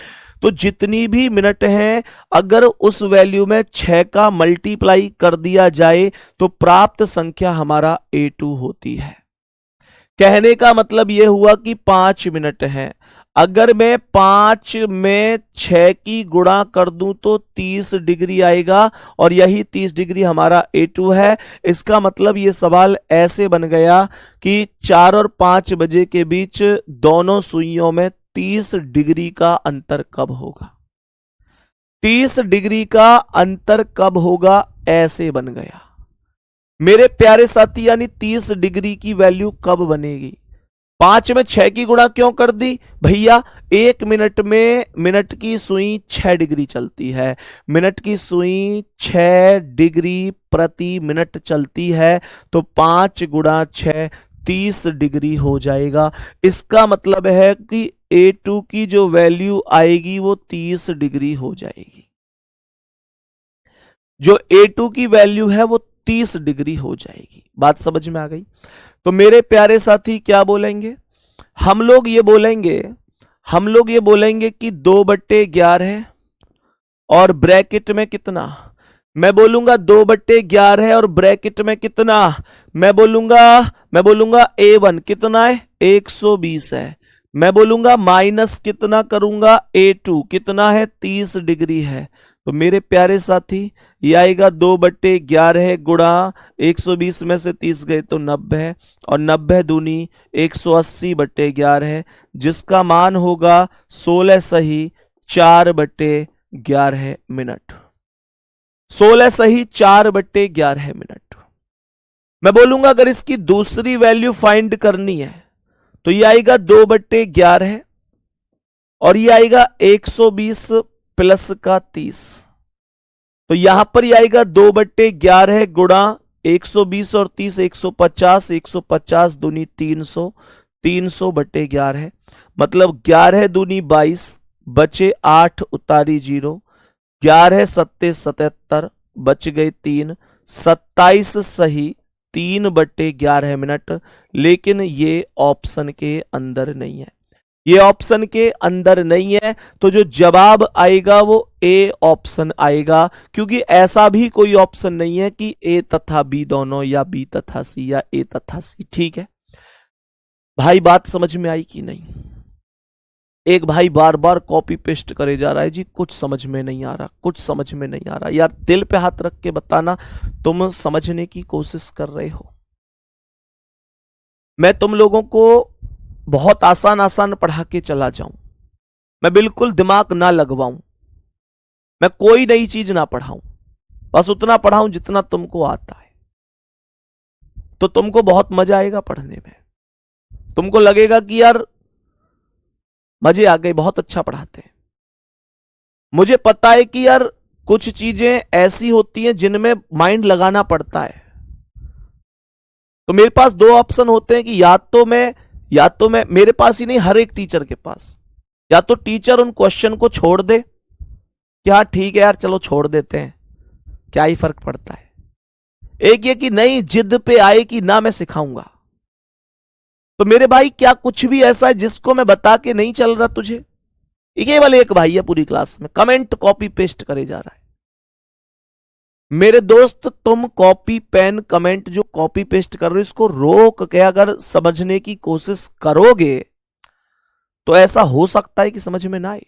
A: तो जितनी भी मिनट हैं अगर उस वैल्यू में 6 का मल्टीप्लाई कर दिया जाए तो प्राप्त संख्या हमारा a2 होती है। कहने का मतलब यह हुआ कि 5 मिनट है, अगर मैं 5 में 6 की गुणा कर दूं तो 30 डिग्री आएगा, और यही 30 डिग्री हमारा a2 है। इसका मतलब यह सवाल ऐसे बन गया कि 4 और 5 बजे के बीच दोनों सुइयों में 30 डिग्री का अंतर कब होगा, 30 डिग्री का अंतर कब होगा, ऐसे बन गया मेरे प्यारे साथी। यानी 30 डिग्री की वैल्यू कब बनेगी। 5 में 6 की गुणा क्यों कर दी भैया, 1 मिनट में मिनट की सुई 6 डिग्री चलती है, मिनट की सुई 6 डिग्री प्रति मिनट चलती है, तो 5 गुणा 6 30 डिग्री हो जाएगा। इसका मतलब है कि a2 की जो वैल्यू आएगी वो 30 डिग्री हो जाएगी। जो a2 की वैल्यू है वो 30 डिग्री हो जाएगी। बात समझ में आ गई। तो मेरे प्यारे साथी क्या बोलेंगे, हम लोग ये बोलेंगे कि 2/11 है और ब्रैकेट में कितना, मैं बोलूंगा 2/11 है और ब्रैकेट में कितना, मैं बोलूंगा a1 कितना है 120 है, मैं बोलूंगा माइनस कितना करूंगा a2 कितना है 30 डिग्री है। तो मेरे प्यारे साथी ये आएगा 2/11 गुणा 120 में से 30 गए तो 90 है, और 90 दूनी 180/11 है, जिसका मान होगा 16 सही 4/11 मिनट। 16 सही 4/11 मिनट। मैं बोलूंगा अगर इसकी दूसरी वैल्यू फाइंड करनी है तो ये आएगा 2/11 और ये आएगा 120 प्लस का 30। तो यहां पर ये आएगा 2/11 गुणा 120 और 30 150, 150 दूनी 300, 300/11, मतलब 11 दूनी 22, बचे 8 उतारी 0, 11 सत्ते 77, बच गए 3, 27 सही 3/11 मिनट। लेकिन ये ऑप्शन के अंदर नहीं है, ये ऑप्शन के अंदर नहीं है, तो जो जवाब आएगा वो ए ऑप्शन आएगा, क्योंकि ऐसा भी कोई ऑप्शन नहीं है कि ए तथा बी दोनों, या बी तथा सी, या ए तथा सी। ठीक है भाई, बात समझ में आई कि नहीं। एक भाई बार बार कॉपी पेस्ट करे जा रहा है, जी कुछ समझ में नहीं आ रहा, कुछ समझ में नहीं आ रहा। यार दिल पे हाथ रख के बताना तुम समझने की कोशिश कर रहे हो। मैं तुम लोगों को बहुत आसान आसान पढ़ा के चला जाऊं, मैं बिल्कुल दिमाग ना लगवाऊं, मैं कोई नई चीज ना पढ़ाऊं, बस उतना पढ़ाऊं जितना तुमको आता है। तो तुमको बहुत मजा आएगा पढ़ने में। तुमको लगेगा कि यार मजे आ गए, बहुत अच्छा पढ़ाते हैं। मुझे पता है कि यार कुछ चीजें ऐसी होती हैं जिनमें माइंड लगाना पड़ता है। तो मेरे पास दो ऑप्शन होते हैं कि या तो मैं मेरे पास ही नहीं, हर एक टीचर के पास, या तो टीचर उन क्वेश्चन को छोड़ दे कि हाँ ठीक है यार चलो छोड़ देते हैं, क्या ही फर्क पड़ता है। एक ये कि नहीं, जिद पे आए कि ना मैं सिखाऊंगा। तो मेरे भाई क्या कुछ भी ऐसा है जिसको मैं बता के नहीं चल रहा तुझे? केवल एक भाई है पूरी क्लास में कमेंट कॉपी पेस्ट करे जा रहा है। मेरे दोस्त, तुम कॉपी पेन कमेंट जो कॉपी पेस्ट कर रहे हो, इसको रोक के अगर समझने की कोशिश करोगे तो ऐसा हो सकता है कि समझ में ना आए।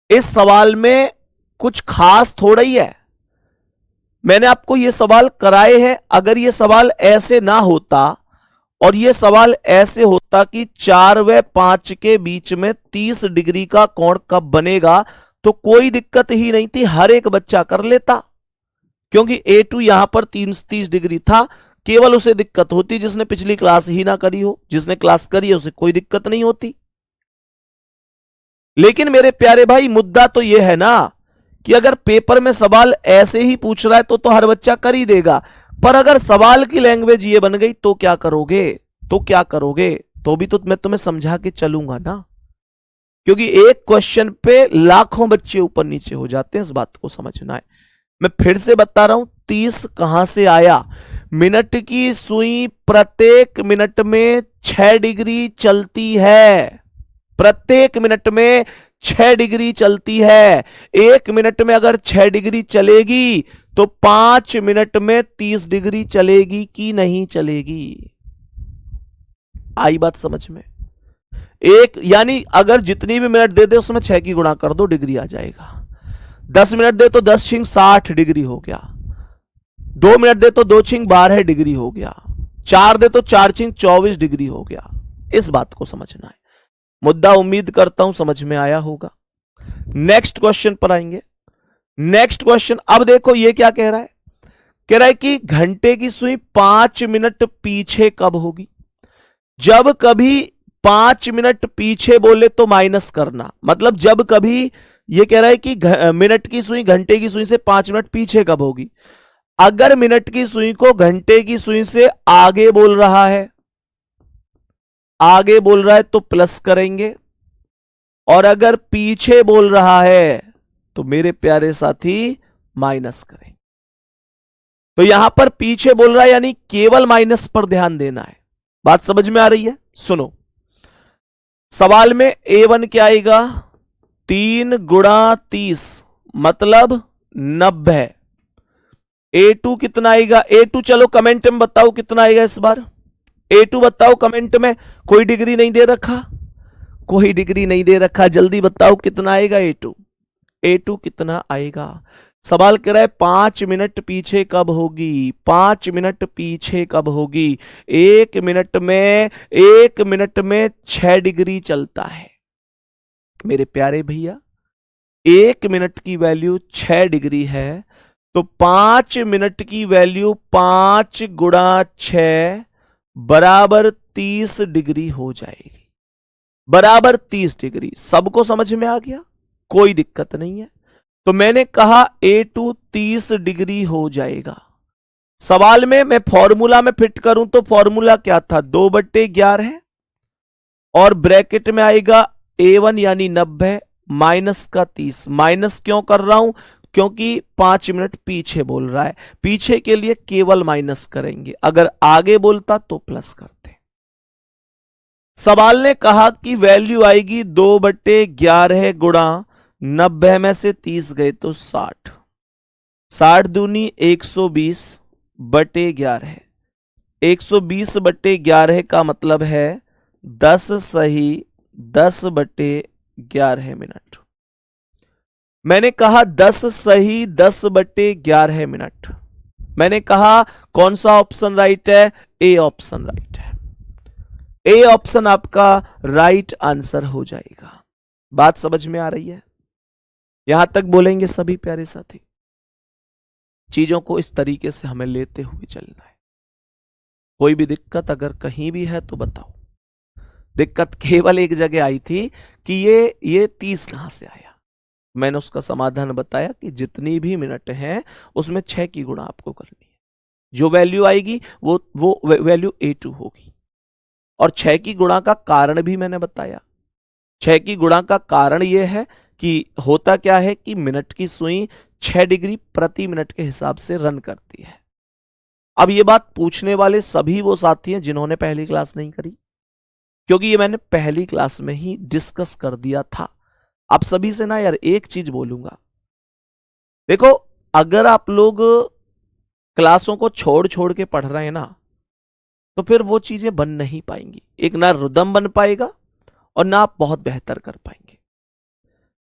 A: इस सवाल में कुछ खास थोड़ा ही है। मैंने आपको यह सवाल कराए हैं। अगर यह सवाल ऐसे ना होता और यह सवाल ऐसे होता कि 4 व 5 के बीच में 30 डिग्री का कोण कब बनेगा, तो कोई दिक्कत ही नहीं थी, हर एक बच्चा कर लेता। क्योंकि A2 यहां पर 30 डिग्री था। केवल उसे दिक्कत होती जिसने पिछली क्लास ही ना करी हो। जिसने क्लास करी है उसे कोई दिक्कत नहीं होती। लेकिन मेरे प्यारे भाई, मुद्दा तो यह है ना कि अगर पेपर में सवाल ऐसे ही पूछ रहा है तो हर बच्चा कर ही देगा। पर अगर सवाल की लैंग्वेज ये बन गई तो क्या करोगे? तो भी तो मैं तुम्हें समझा के चलूंगा ना, क्योंकि एक क्वेश्चन पे लाखों बच्चे ऊपर नीचे हो जाते हैं। इस बात को समझना है। मैं फिर से बता रहा हूं, 30 कहां से आया? मिनट की सुई प्रत्येक मिनट में 6 डिग्री चलती है। प्रत्येक मिनट में 6 डिग्री चलती है। 1 मिनट में अगर 6 डिग्री चलेगी तो 5 मिनट में 30 डिग्री चलेगी कि नहीं चलेगी? आई बात समझ में? यानी अगर जितनी भी मिनट दे दे उसमें 6 की गुणा कर दो, डिग्री आ जाएगा। 10 मिनट दे तो 10 छिंग 60 डिग्री हो गया। 2 मिनट दे तो 2 छिंग 12 डिग्री हो गया। 4 दे तो 4 छिंग 24 डिग्री हो गया। इस बात को समझना है। मुद्दा उम्मीद करता हूं समझ में आया होगा। नेक्स्ट क्वेश्चन पर आएंगे। नेक्स्ट क्वेश्चन, अब देखो ये क्या कह रहा है। कह रहा है कि घंटे की सुई 5 मिनट पीछे कब होगी? जब कभी 5 मिनट पीछे बोले तो माइनस करना। मतलब जब कभी ये कह रहा है कि मिनट की सुई घंटे की सुई से 5 मिनट पीछे कब होगी। अगर मिनट की सुई को घंटे की सुई से आगे बोल रहा है तो प्लस करेंगे, और अगर पीछे बोल रहा है तो मेरे प्यारे साथी माइनस करेंगे। तो यहां पर पीछे बोल रहा है यानी केवल माइनस पर ध्यान देना है। बात समझ में आ रही है? सुनो, सवाल में A1 क्या आएगा? 3 गुणा 30 मतलब 90। A2 कितना आएगा? A2 चलो कमेंट में बताओ कितना आएगा इस बार। A2 बताओ कमेंट में। कोई डिग्री नहीं दे रखा, कोई डिग्री नहीं दे रखा, जल्दी बताओ कितना आएगा A2। A2 कितना आएगा? सवाल कह रहा है 5 मिनट पीछे कब होगी? 5 मिनट पीछे कब होगी? 1 मिनट में 6 डिग्री चलता है। मेरे प्यारे भैया, 1 मिनट की वैल्यू 6 डिग्री है, तो 5 मिनट की वैल्यू 5 गुणा 6 बराबर 30 डिग्री हो जाएगी। बराबर 30 डिग्री। सबको समझ में आ गया? कोई दिक्कत नहीं है। तो मैंने कहा A2 30 डिग्री हो जाएगा। सवाल में मैं फॉर्मूला में फिट करूं तो फॉर्मूला क्या था? 2/11 और ब्रैकेट में आएगा A1 यानी 90 माइनस का 30। माइनस क्यों कर रहा हूं? क्योंकि 5 मिनट पीछे बोल रहा है। पीछे के लिए केवल माइनस करेंगे, अगर आगे बोलता तो प्लस करते। सवाल ने कहा कि वैल्यू आएगी 2/11 गुणा 90 में से 30 गए तो 60। 60 दूनी 120/11। 120/11 का मतलब है 10 सही 10/11 मिनट। मैंने कहा 10 सही 10/11 मिनट। मैंने कहा कौन सा ऑप्शन राइट है? ए ऑप्शन राइट है। ए ऑप्शन आपका राइट आंसर हो जाएगा। बात समझ में आ रही है? यहां तक बोलेंगे सभी प्यारे साथी। चीजों को इस तरीके से हमें लेते हुए चलना है। कोई भी दिक्कत अगर कहीं भी है तो बताओ। दिक्कत केवल एक जगह आई थी कि ये 30 कहां से आया। मैंने उसका समाधान बताया कि जितनी भी मिनट हैं उसमें 6 की गुणा आपको करनी है। जो वैल्यू आएगी वो वैल्यू A2 होगी। और 6 की गुणा का कारण भी मैंने बताया। 6 की गुणा का कारण यह है कि होता क्या है कि मिनट की सुई 6 डिग्री प्रति मिनट के हिसाब से रन करती है। अब ये बात पूछने वाले सभी वो साथी हैं जिन्होंने पहली क्लास नहीं करी, क्योंकि ये मैंने पहली क्लास में ही डिस्कस कर दिया था। आप सभी से ना यार एक चीज बोलूंगा, देखो अगर आप लोग क्लासों को छोड़ छोड़ के पढ़ रहे हैं ना, तो फिर वो चीजें बन नहीं पाएंगी। एक ना रुदम बन पाएगा और ना आप बहुत बेहतर कर पाएंगे।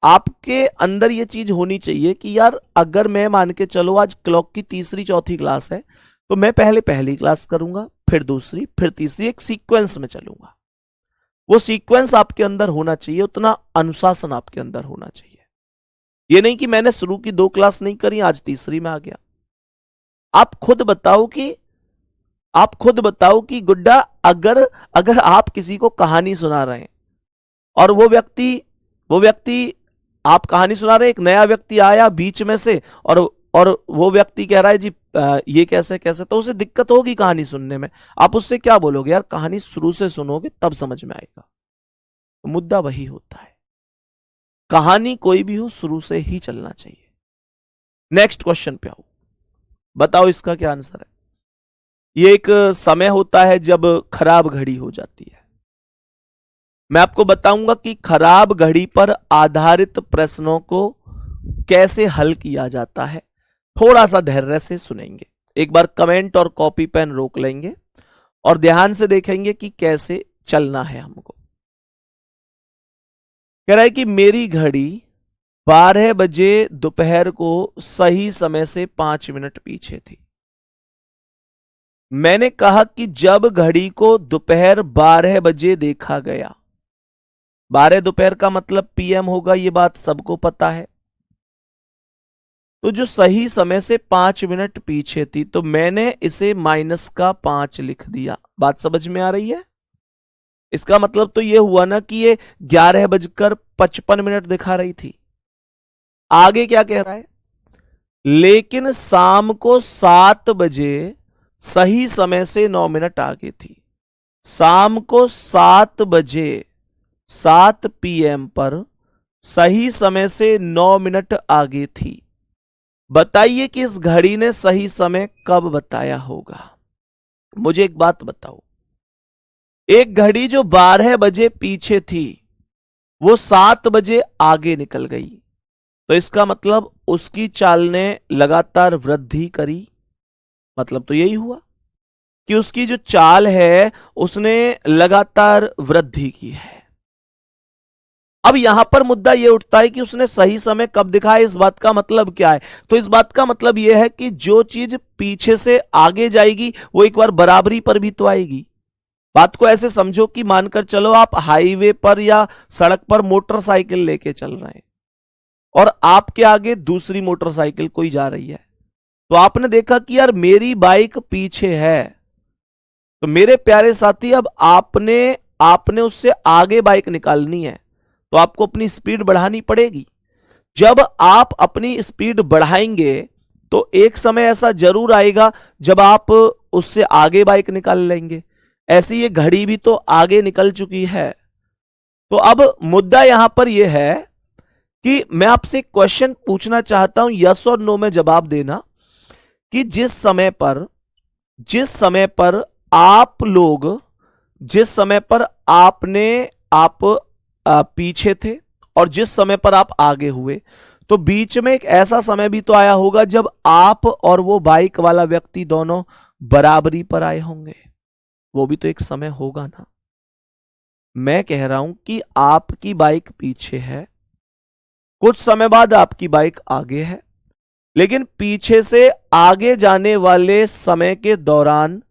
A: आपके अंदर ये चीज होनी चाहिए कि यार अगर मैं मान के चलो आज क्लॉक की तीसरी चौथी क्लास है, तो मैं पहले पहली क्लास करूंगा, फिर दूसरी, फिर तीसरी, एक सीक्वेंस में चलूंगा। वो सीक्वेंस आपके अंदर होना चाहिए, उतना अनुशासन आपके अंदर होना चाहिए। ये नहीं कि मैंने शुरू की 2 क्लास नहीं करी, आज तीसरी में आ गया। आप खुद बताओ कि गुड्डा अगर अगर आप किसी को कहानी सुना रहे हैं और वो व्यक्ति आप कहानी सुना रहे हैं, एक नया व्यक्ति आया बीच में से और वो व्यक्ति कह रहा है जी ये कैसे कैसे, तो उसे दिक्कत होगी कहानी सुनने में। आप उससे क्या बोलोगे, यार कहानी शुरू से सुनोगे तब समझ में आएगा। तो मुद्दा वही होता है, कहानी कोई भी हो शुरू से ही चलना चाहिए। नेक्स्ट क्वेश्चन पे आओ, बताओ इसका क्या आंसर है। ये एक समय होता है जब खराब घड़ी हो जाती है। मैं आपको बताऊंगा कि खराब घड़ी पर आधारित प्रश्नों को कैसे हल किया जाता है। थोड़ा सा धैर्य से सुनेंगे, एक बार कमेंट और कॉपी पेन रोक लेंगे और ध्यान से देखेंगे कि कैसे चलना है हमको। कह रहा है कि मेरी घड़ी 12 बजे दोपहर को सही समय से 5 मिनट पीछे थी। मैंने कहा कि जब घड़ी को दोपहर 12 बजे देखा गया, 12 दोपहर का मतलब PM होगा, ये बात सबको पता है। तो जो सही समय से 5 मिनट पीछे थी, तो मैंने इसे -5 लिख दिया। बात समझ में आ रही है? इसका मतलब तो ये हुआ ना कि ये 11:55 दिखा रही थी। आगे क्या कह रहा है, लेकिन शाम को 7 बजे सही समय से 9 मिनट आगे थी। शाम को 7 बजे 7 PM पर सही समय से 9 मिनट आगे थी। बताइए कि इस घड़ी ने सही समय कब बताया होगा। मुझे एक बात बताओ, एक घड़ी जो 12 बजे पीछे थी वो 7 बजे आगे निकल गई, तो इसका मतलब उसकी चाल ने लगातार वृद्धि करी। मतलब तो यही हुआ कि उसकी जो चाल है उसने लगातार वृद्धि की है। अब यहां पर मुद्दा यह उठता है कि उसने सही समय कब दिखाया, इस बात का मतलब क्या है। तो इस बात का मतलब यह है कि जो चीज पीछे से आगे जाएगी वो एक बार बराबरी पर भी तो आएगी। बात को ऐसे समझो कि मानकर चलो आप हाईवे पर या सड़क पर मोटरसाइकिल लेके चल रहे हैं और आपके आगे दूसरी मोटरसाइकिल कोई जा रही है, तो आपने देखा कि यार मेरी बाइक पीछे है, तो मेरे प्यारे साथी अब आपने उससे आगे बाइक निकालनी है, तो आपको अपनी स्पीड बढ़ानी पड़ेगी। जब आप अपनी स्पीड बढ़ाएंगे तो एक समय ऐसा जरूर आएगा जब आप उससे आगे बाइक निकाल लेंगे। ऐसी ये घड़ी भी तो आगे निकल चुकी है। तो अब मुद्दा यहां पर यह है कि मैं आपसे क्वेश्चन पूछना चाहता हूं, यस और नो में जवाब देना, कि जिस समय पर आप पीछे थे और जिस समय पर आप आगे हुए, तो बीच में एक ऐसा समय भी तो आया होगा जब आप और वो बाइक वाला व्यक्ति दोनों बराबरी पर आए होंगे। वो भी तो एक समय होगा ना। मैं कह रहा हूं कि आपकी बाइक पीछे है, कुछ समय बाद आपकी बाइक आगे है, लेकिन पीछे से आगे जाने वाले समय के दौरान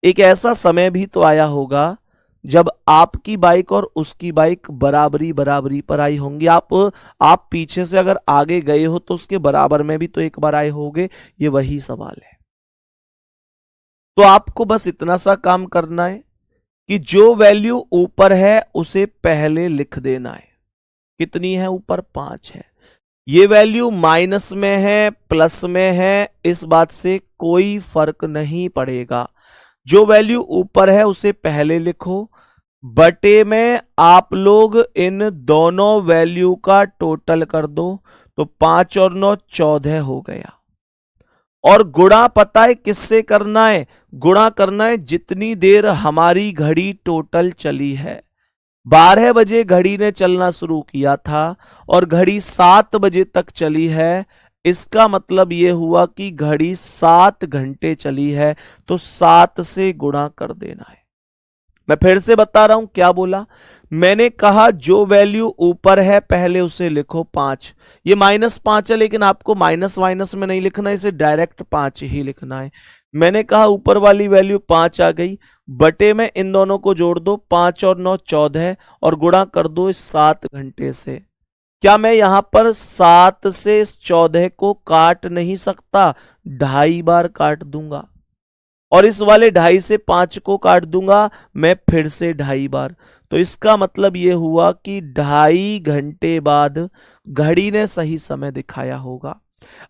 A: एक ऐसा समय भी तो आया होगा जब आपकी बाइक और उसकी बाइक बराबरी पर आई होंगी। आप पीछे से अगर आगे गए हो तो उसके बराबर में भी तो एक बार आए होंगे। ये वही सवाल है। तो आपको बस इतना सा काम करना है कि जो वैल्यू ऊपर है उसे पहले लिख देना है। कितनी है ऊपर? 5 है। ये वैल्यू माइनस में है प्लस में है, इस बात से कोई फर्क नहीं पड़ेगा। जो वैल्यू ऊपर है उसे पहले लिखो, बटे में आप लोग इन दोनों वैल्यू का टोटल कर दो, तो 5 और 9 14 हो गया। और गुणा पता है किससे करना है? गुणा करना है जितनी देर हमारी घड़ी टोटल चली है। 12 बजे घड़ी ने चलना शुरू किया था और घड़ी 7 बजे तक चली है। इसका मतलब यह हुआ कि घड़ी 7 घंटे चली है, तो 7 से गुणा कर देना है। मैं फिर से बता रहा हूं क्या बोला मैंने। कहा जो वैल्यू ऊपर है पहले उसे लिखो 5। ये -5 है, लेकिन आपको माइनस माइनस में नहीं लिखना, इसे डायरेक्ट 5 ही लिखना है। मैंने कहा ऊपर वाली वैल्यू 5 आ गई, बटे में इन दोनों को जोड़ दो, 5 और 9 14, और गुणा कर दो इस 7 घंटे से। क्या मैं यहां पर 7 से इस 14 को काट नहीं सकता? 2.5 बार काट दूंगा, और इस वाले 2.5 से 5 को काट दूंगा मैं फिर से 2.5 बार। तो इसका मतलब यह हुआ कि 2.5 घंटे बाद घड़ी ने सही समय दिखाया होगा।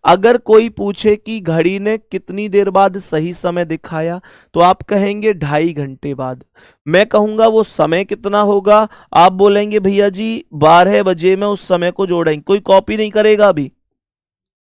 A: अगर कोई पूछे कि घड़ी ने कितनी देर बाद सही समय दिखाया, तो आप कहेंगे 2.5 घंटे बाद। मैं कहूंगा वो समय कितना होगा? आप बोलेंगे भैया जी 12 बजे में उस समय को जोड़ेंगे। कोई कॉपी नहीं करेगा अभी,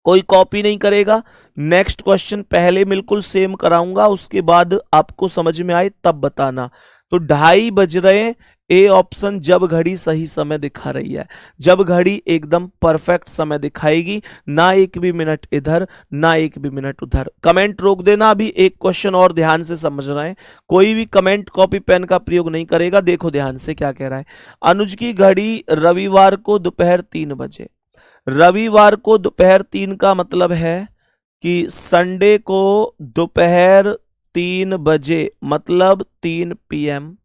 A: कोई कॉपी नहीं करेगा। नेक्स्ट क्वेश्चन पहले बिल्कुल सेम कराऊंगा, उसके बाद आपको समझ में आए तब बताना। तो 2:30 बज रहे, ए ऑप्शन, जब घड़ी सही समय दिखा रही है, जब घड़ी एकदम परफेक्ट समय दिखाएगी, ना एक भी मिनट इधर ना एक भी मिनट उधर। कमेंट रोक देना। अभी एक क्वेश्चन और ध्यान से समझ रहे हैं, कोई भी कमेंट कॉपी पेन का प्रयोग नहीं करेगा। देखो ध्यान से क्या कह रहा है। अनुज की घड़ी रविवार को दोपहर 3 बजे। रविवार को दोपहर 3 का मतलब है कि संडे को दोपहर 3 बजे, मतलब 3 PM।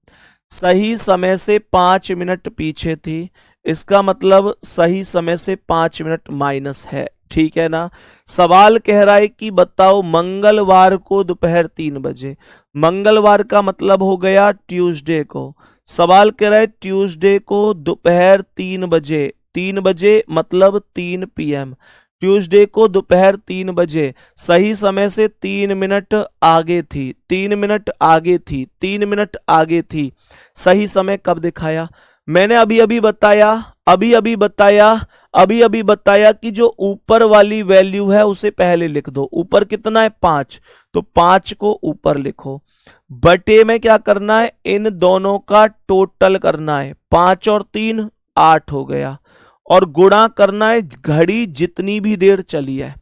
A: सही समय से 5 मिनट पीछे थी, इसका मतलब सही समय से 5 मिनट माइनस है। ठीक है ना? सवाल कह रहा है कि बताओ मंगलवार को दोपहर 3 बजे। मंगलवार का मतलब हो गया ट्यूसडे को। सवाल कह रहा है ट्यूसडे को दोपहर 3 बजे। 3 बजे मतलब 3 PM। ट्यूसडे को दोपहर 3 बजे, सही समय से 3 मिनट आगे थी, 3 मिनट आगे थी, 3 मिनट आगे थी। सही समय कब दिखाया? मैंने अभी अभी बताया कि जो ऊपर वाली वैल्यू है उसे पहले लिख दो। ऊपर कितना है? 5, तो 5 को ऊपर लिखो। बटे में क्या करना है? इन दोनों का टोटल करना है। 5 और 3 8 हो गया, और गुणा करना है घड़ी जितनी भी देर चली है।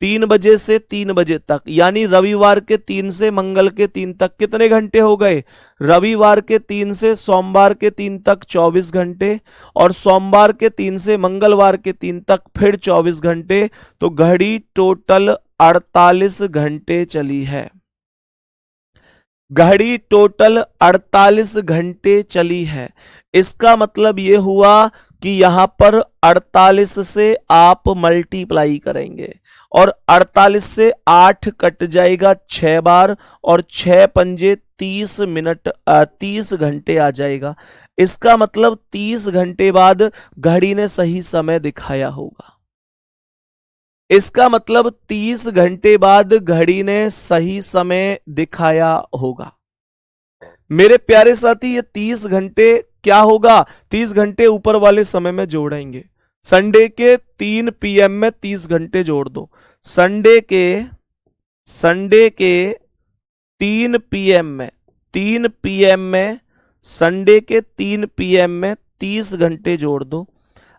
A: 3 बजे से 3 बजे तक, यानी रविवार के 3 से मंगल के 3 तक कितने घंटे हो गए? रविवार के 3 से सोमवार के 3 तक 24 घंटे, और सोमवार के 3 से मंगलवार के 3 तक फिर 24 घंटे। तो घड़ी टोटल 48 घंटे चली है। घड़ी टोटल 48 घंटे चली है। इसका मतलब यह हुआ कि यहां पर 48 से आप मल्टीप्लाई करेंगे, और 48 से 8 कट जाएगा 6 बार, और 6 पंजे 30 मिनट 30 घंटे आ जाएगा। इसका मतलब 30 घंटे बाद घड़ी ने सही समय दिखाया होगा। इसका मतलब 30 घंटे बाद घड़ी ने सही समय दिखाया होगा। मेरे प्यारे साथी, ये 30 घंटे क्या होगा? 30 घंटे ऊपर वाले समय में जोड़ेंगे। संडे के 3 PM में 30 घंटे जोड़ दो। संडे के 3 PM में, 3 PM में, संडे के 3 PM में 30 घंटे जोड़ दो।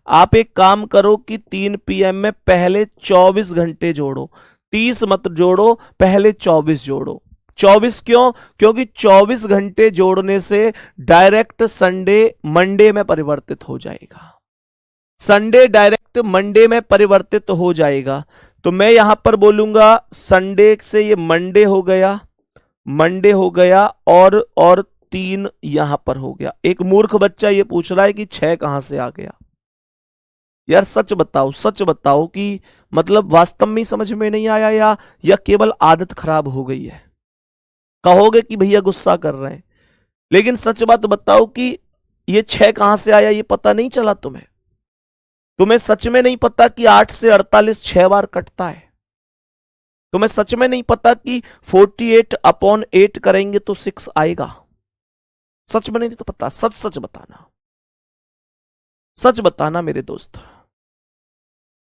A: आप एक काम करो कि 3 PM में पहले 24 घंटे जोड़ो, 30 मत जोड़ो, पहले 24 जोड़ो। 24 क्यों? क्योंकि 24 घंटे जोड़ने से डायरेक्ट संडे मंडे में परिवर्तित हो जाएगा। संडे डायरेक्ट मंडे में परिवर्तित हो जाएगा। तो मैं यहां पर बोलूंगा संडे से ये मंडे हो गया, मंडे हो गया, और 3 यहां पर हो गया। एक मूर्ख बच्चा ये पूछ रहा है कि 6 कहां से आ गया। यार सच बताओ कि मतलब वास्तव में समझ में नहीं आया, या केवल आदत खराब हो गई है? कहोगे कि भैया गुस्सा कर रहे हैं, लेकिन सच बात बताओ कि ये 6 कहां से आया ये पता नहीं चला तुम्हें? तुम्हें सच में नहीं पता कि 8 से 48 6 बार कटता है? तुम्हें सच में नहीं पता कि 48/8 करेंगे तो 6 आएगा? सच में नहीं तो पता? सच सच बताना, सच बताना मेरे दोस्त।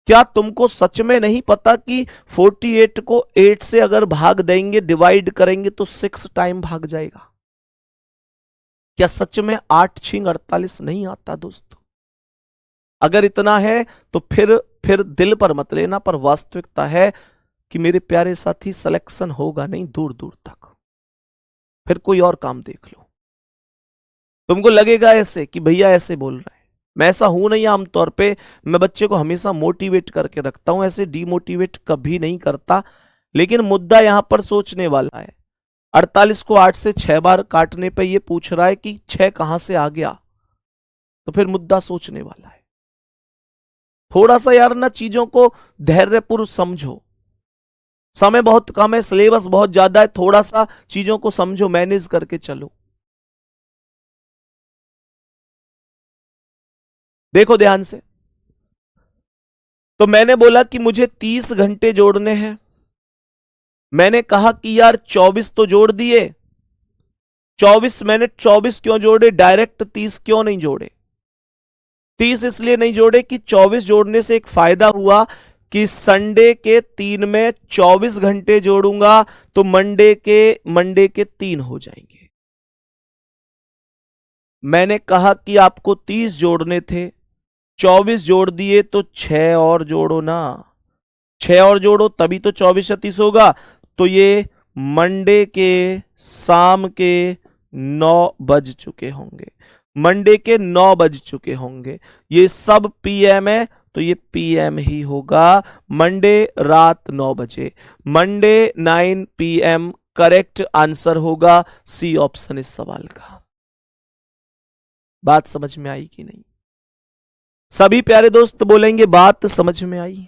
A: क्या तुमको सच में नहीं पता कि 48 को 8 से अगर भाग देंगे, डिवाइड करेंगे तो 6 टाइम भाग जाएगा? क्या सच में 8 6 48 नहीं आता दोस्त? अगर इतना है तो फिर दिल पर मत लेना, पर वास्तविकता है कि मेरे प्यारे साथी सिलेक्शन होगा नहीं दूर दूर तक। फिर कोई और काम देख लो। तुमको लगेगा ऐसे कि भैया ऐसे बोल रहे हैं, मैं ऐसा हूं नहीं। आमतौर पे मैं बच्चे को हमेशा मोटिवेट करके रखता हूं, ऐसे डीमोटिवेट कभी नहीं करता। लेकिन मुद्दा यहां पर सोचने वाला है। 48 को 8 से 6 बार काटने पे ये पूछ रहा है कि 6 कहां से आ गया, तो फिर मुद्दा सोचने वाला है। थोड़ा सा यार ना चीजों को धैर्यपूर्वक समझो। समय बहुत कम है, सिलेबस बहुत ज्यादा है, थोड़ा सा चीजों को समझो, मैनेज करके चलो। देखो ध्यान से, तो मैंने बोला कि मुझे 30 घंटे जोड़ने हैं। मैंने कहा कि यार 24 तो जोड़ दिए, 24 मैंने 24 क्यों जोड़े, डायरेक्ट 30 क्यों नहीं जोड़े? 30 इसलिए नहीं जोड़े कि 24 जोड़ने से एक फायदा हुआ कि संडे के 3 में 24 घंटे जोड़ूंगा तो मंडे के 3 हो जाएंगे। मैंने कहा कि आपको 30 जोड़ने थे, 24 जोड़ दिए तो 6 और जोड़ो ना, 6 और जोड़ो तभी तो 24 या 30 होगा। तो ये मंडे के शाम के 9 बज चुके होंगे, मंडे के 9 बज चुके होंगे। ये सब पीएम है तो ये पीएम ही होगा। मंडे रात 9 बजे, मंडे 9 PM करेक्ट आंसर होगा सी ऑप्शन इस सवाल का। बात समझ में आई कि नहीं? सभी प्यारे दोस्त बोलेंगे बात समझ में आई,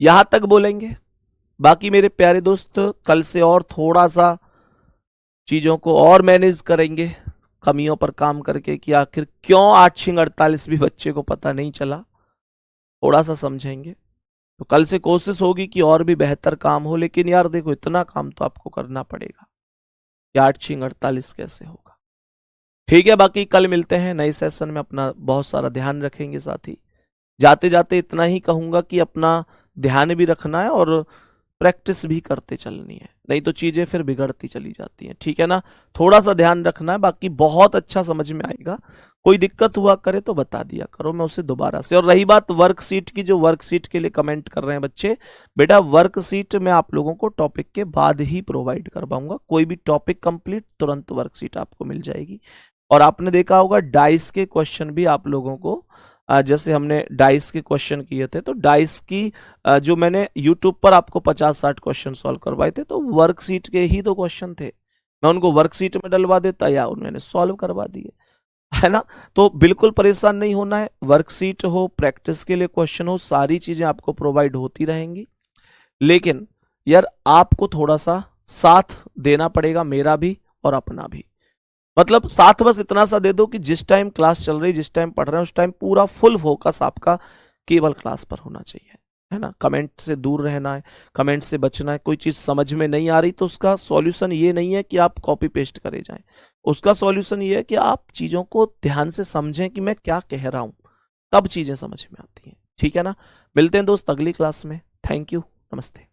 A: यहां तक बोलेंगे। बाकी मेरे प्यारे दोस्त कल से और थोड़ा सा चीजों को और मैनेज करेंगे, कमियों पर काम करके कि आखिर क्यों 8 6 48 भी बच्चे को पता नहीं चला, थोड़ा सा समझेंगे। तो कल से कोशिश होगी कि और भी बेहतर काम हो। लेकिन यार देखो, इतना काम तो आपको करना पड़ेगा कि 8 6 48 कैसे होगा। ठीक है, बाकी कल मिलते हैं नए सेशन में। अपना बहुत सारा ध्यान रखेंगे साथी। जाते जाते इतना ही कहूंगा कि अपना ध्यान भी रखना है और प्रैक्टिस भी करते चलनी है, नहीं तो चीजें फिर बिगड़ती चली जाती हैं। ठीक है ना? थोड़ा सा ध्यान रखना है, बाकी बहुत अच्छा समझ में आएगा। कोई दिक्कत हुआ करे तो बता दिया करो, मैं उसे दोबारा से। और रही बात वर्कशीट की, जो वर्कशीट के लिए कमेंट कर रहे हैं बच्चे, बेटा वर्कशीट मैं आप लोगों को टॉपिक के बाद ही प्रोवाइड करवाऊंगा। कोई भी टॉपिक कंप्लीट तुरंत वर्कशीट आपको मिल जाएगी। और आपने देखा होगा डाइस के क्वेश्चन भी आप लोगों को, जैसे हमने डाइस के क्वेश्चन किए थे, तो डाइस की जो मैंने यूट्यूब पर आपको 50-60 क्वेश्चन सॉल्व करवाए थे, तो वर्कशीट के ही तो क्वेश्चन थे। मैं उनको वर्कशीट में डलवा देता या उन्होंने सॉल्व करवा दिए, है ना? तो बिल्कुल परेशान नहीं होना है। वर्कशीट हो, प्रैक्टिस के लिए क्वेश्चन हो, सारी चीजें आपको प्रोवाइड होती रहेंगी। लेकिन यार आपको थोड़ा सा साथ देना पड़ेगा, मेरा भी और अपना भी। मतलब साथ बस इतना सा दे दो कि जिस टाइम क्लास चल रही, जिस टाइम पढ़ रहे हैं, उस टाइम पूरा फुल फोकस आपका केवल क्लास पर होना चाहिए, है ना? कमेंट से दूर रहना है, कमेंट से बचना है। कोई चीज समझ में नहीं आ रही तो उसका सॉल्यूशन ये नहीं है कि आप कॉपी पेस्ट करे जाएं, उसका सॉल्यूशन ये है कि आप चीजों को ध्यान से समझें कि मैं क्या कह रहा हूं, तब चीजें समझ में आती हैं। ठीक है ना? मिलते हैं दोस्त अगली क्लास में। थैंक यू, नमस्ते।